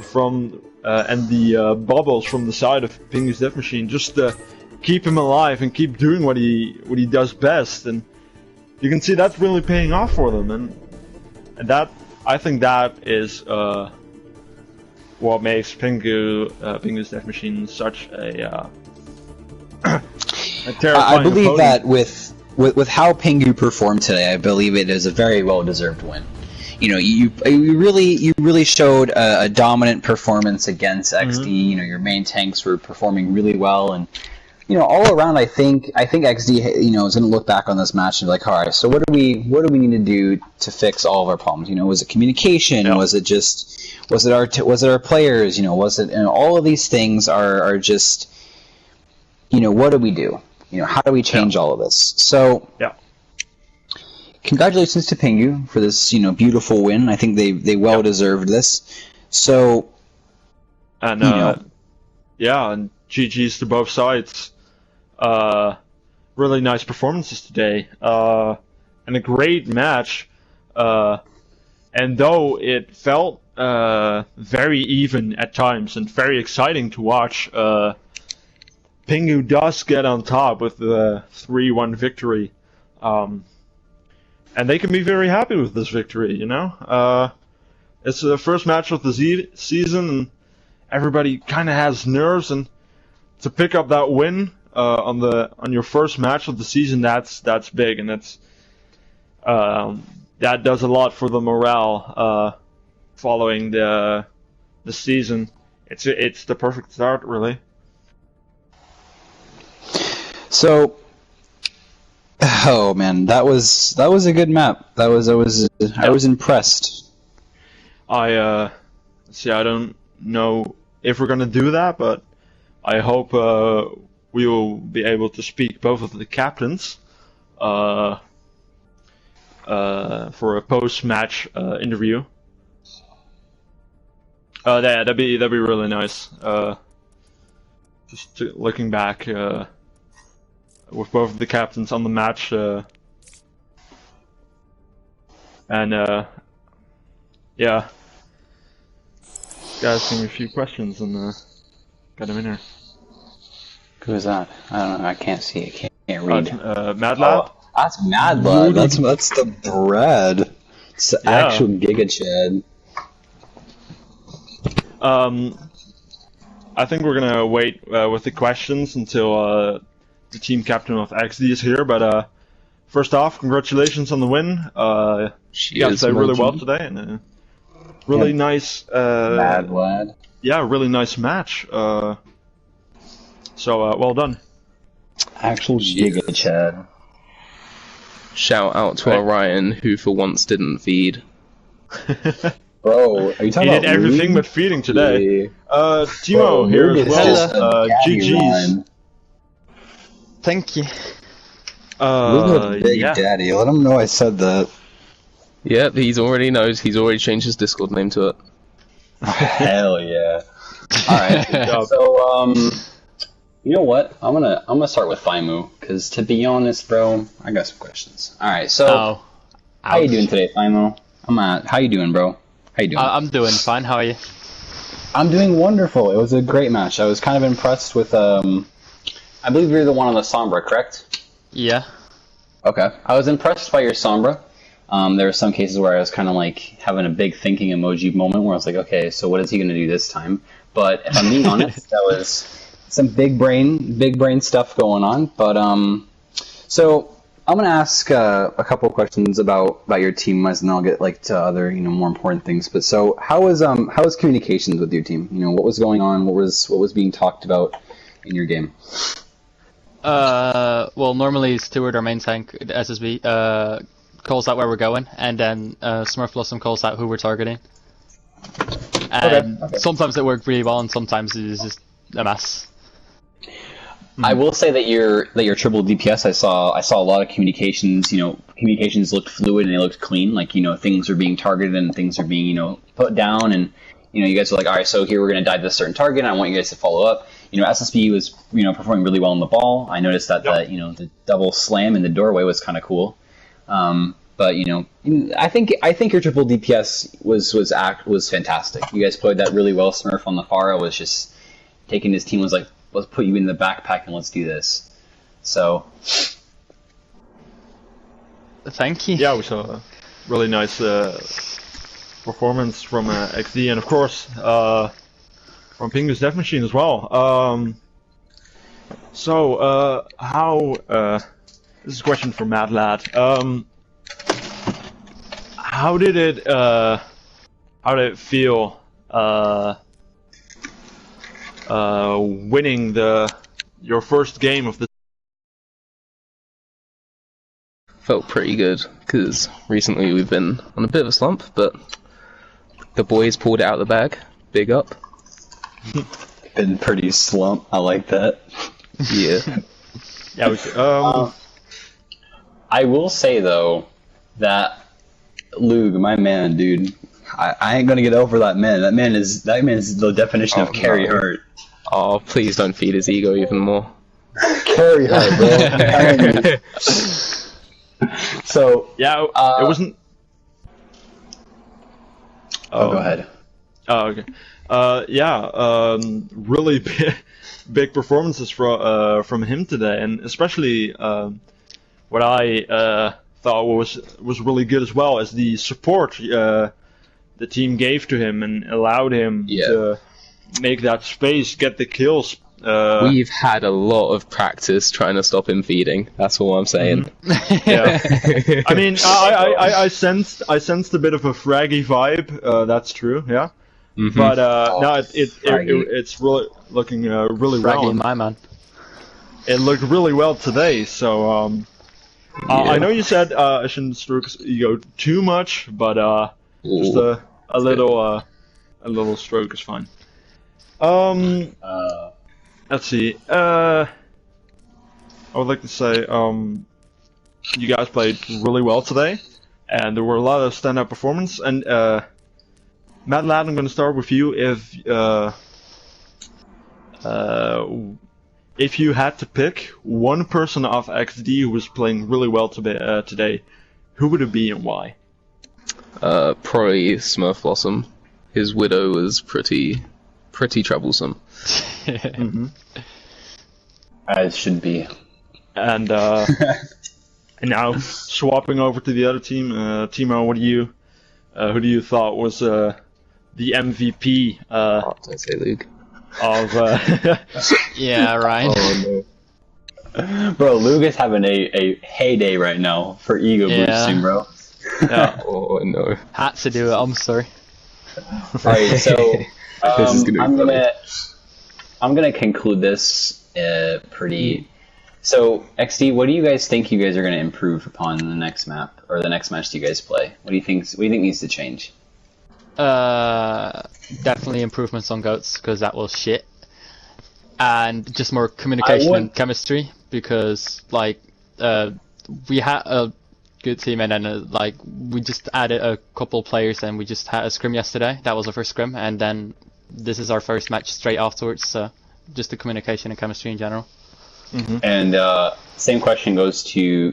from and the bubbles from the side of Pingu's Death Machine just to keep him alive and keep doing what he does best, and you can see that's really paying off for them, and that I think that is what makes Pingu's Death Machine such a terrifying I believe opponent. that with how Pingu performed today, I believe it is a very well-deserved win. You know, you really showed a dominant performance against XD. You know, your main tanks were performing really well, and you know, all around, I think XD, you know, is going to look back on this match and be like, all right, so what do we need to do to fix all of our problems? You know, was it communication? Yeah. Was it our players? You know, all of these things are just, you know, what do we do? You know, how do we change all of this? So, congratulations to Pingu for this, you know, beautiful win. I think they well deserved this. So, and you know, and GG's to both sides. Really nice performances today, and a great match. And though it felt very even at times and very exciting to watch, Pingu does get on top with the 3-1 victory, and they can be very happy with this victory. You know, it's the first match of the season, and everybody kind of has nerves, and to pick up that win on your first match of the season, that's big, and that does a lot for the morale following the season. It's the perfect start, really. So, oh man, that was a good map. I was impressed. I don't know if we're gonna do that, but I hope we will be able to speak both of the captains for a post-match interview. That'd be really nice. Just looking back, with both of the captains on the match, and yeah, guys, asking me a few questions and got him in here. Who is that? I don't know. I can't see. I can't read. Mad Lad. Oh, that's Mad Lad. That's the bread. It's the actual Giga Chad. I think we're gonna wait with the questions until the team captain of XD is here. But first off, congratulations on the win. You guys played really well today, and really nice. Mad Lad. Yeah, really nice match. So well done. Actual Giga Chad. Shout out to Orion, who for once didn't feed. Bro, are you talking He about did everything but feeding today. Timo here as well. GG's. Thank you. Big Daddy. Let him know I said that. Yep, he's already knows. He's already changed his Discord name to it. Hell yeah. Alright, so, you know what? I'm gonna start with Faimu, because to be honest, bro, I got some questions. Alright, so, how you doing today, Faimu? How you doing, bro? How you doing? I'm doing fine, how are you? I'm doing wonderful. It was a great match. I was kind of impressed with, I believe you're the one on the Sombra, correct? Yeah. Okay. I was impressed by your Sombra. There were some cases where I was kind of like having a big thinking emoji moment where I was like, okay, so what is he going to do this time? But if I'm being honest, that was some big brain stuff going on. But so I'm going to ask a couple of questions about your team, and then I'll get like to other more important things. But so how was communications with your team? What was going on? What was being talked about in your game? Well, normally Stewart, our main tank, SSB, calls out where we're going, and then Smurf Blossom calls out who we're targeting. And sometimes it worked really well, and sometimes it is just a mess. I will say that your triple DPS, I saw a lot of communications. Communications looked fluid and they looked clean. Like things are being targeted and things are being put down, and you guys were like, all right, so here we're gonna dive this certain target, and I want you guys to follow up. SSB was performing really well on the ball. I noticed that the double slam in the doorway was kind of cool. But I think your triple DPS was fantastic. You guys played that really well. Smurf on the Pharah was just taking his team, was like, let's put you in the backpack and let's do this. So thank you. Yeah, we saw a really nice performance from XD, and of course from Pingu's Death Machine as well. So how this is a question for Mad Lad. How did it feel winning your first game of the? Felt pretty good, because recently we've been on a bit of a slump, but the boys pulled it out of the bag. Big up. Been pretty slump. I like that. Yeah. Yeah. I will say though that Lug, my man, dude, I ain't gonna get over that man. That man is the definition of carry hard. Oh, please don't feed his ego even more. Carry hard, bro. So yeah, it wasn't. Oh, go ahead. Oh, okay. Really big performances from him today, and especially what I thought was really good as well as the support the team gave to him and allowed him to make that space, get the kills. We've had a lot of practice trying to stop him feeding. That's all I'm saying. Yeah. I mean, I sensed a bit of a fraggy vibe. That's true. Yeah. Mm-hmm. But no, it's really looking really well. Fraggy, my man. It looked really well today. So I know you said I shouldn't stroke his ego too much, but just a little stroke is fine. Let's see. I would like to say you guys played really well today, and there were a lot of standout performance. And Mad Lad, I'm going to start with you. If if you had to pick one person off XD who was playing really well today, who would it be and why? Probably Smurf Blossom. His widow was pretty troublesome. As should be. And and now swapping over to the other team, Timo, who do you thought was the MVP? Did I say Luke? Of Yeah, Ryan. Oh no. Bro, Luke is having a heyday right now for ego boosting, bro. yeah. Oh no. Had to do it. I'm sorry. Alright, so This is gonna be funny. I'm gonna conclude this pretty. So XD, what do you guys think you guys are gonna improve upon in the next map or the next match you guys play? What do you think needs to change? Definitely improvements on goats because that was shit, and just more communication and chemistry because like we had a good team and then like we just added a couple players and we just had a scrim yesterday. That was our first scrim, and then this is our first match straight afterwards. So just the communication and chemistry in general. And same question goes to you,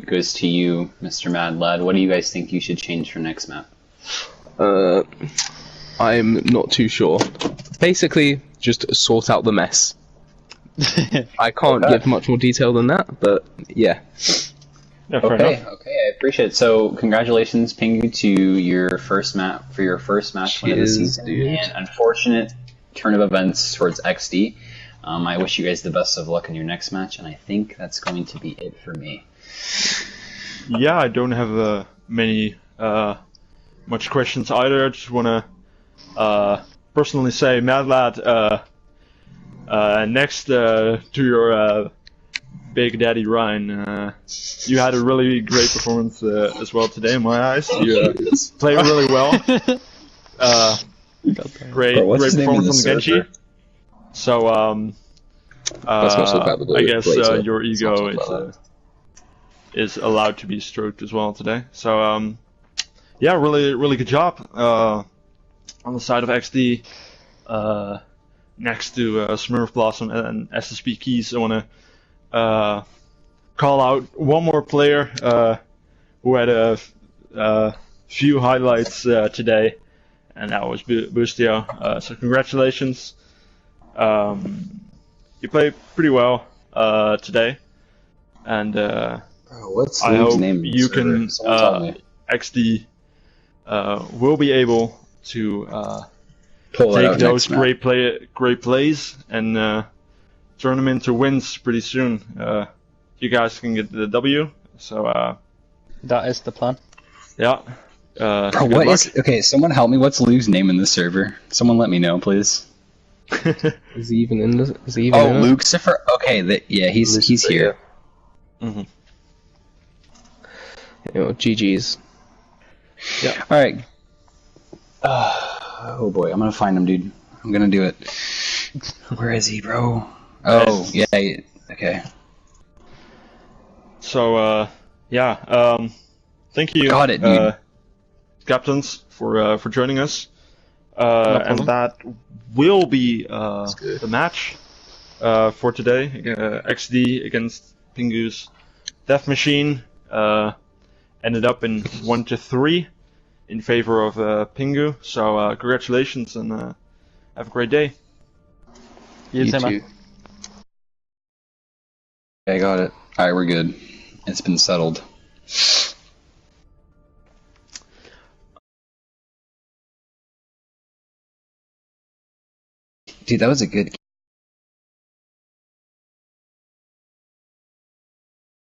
Mr. Mad Lad. What do you guys think you should change for next map? I'm not too sure. Basically, just sort out the mess. I can't give much more detail than that, but yeah. Yeah, fair enough. Okay, I appreciate it. So, congratulations, Pingu, to your first map for your first match win of the season. Dude. And unfortunate turn of events towards XD. I wish you guys the best of luck in your next match, and I think that's going to be it for me. Yeah, I don't have many much questions either. I just want to personally say, Mad Lad, next to your Big Daddy Ryan, you had a really great performance as well today in my eyes. You played really well. Great performance on the Genji. So I guess your ego is allowed to be stroked as well today. So yeah, really good job on the side of XD. Next to Smurf Blossom and SSP Keys, I want to call out one more player who had a few highlights today, and that was Boostio. So congratulations. You played pretty well today, and What's I Luke's hope name? you can XD will be able to take those great plays and turn them into wins pretty soon. You guys can get the W. So That is the plan. yeah. Bro, good what luck. is? Okay, someone help me. What's Luke's name in the server? Someone let me know, please. Is he even in the? Is he even? Oh, in it? Lucifer. Okay, yeah, he's here. Mm-hmm. You know, GG's. Yeah. All right. Oh boy, I'm gonna find him, dude. I'm gonna do it. Where is he, bro? Oh, yeah. Okay. So yeah. Thank you. Got it, dude. Captains for joining us. And that will be the match for today. XD against Pingu's Death Machine ended up in 1-3 in favor of Pingu. So congratulations and have a great day. You too, too. man. I got it. All right, we're good. It's been settled. Dude, that was a good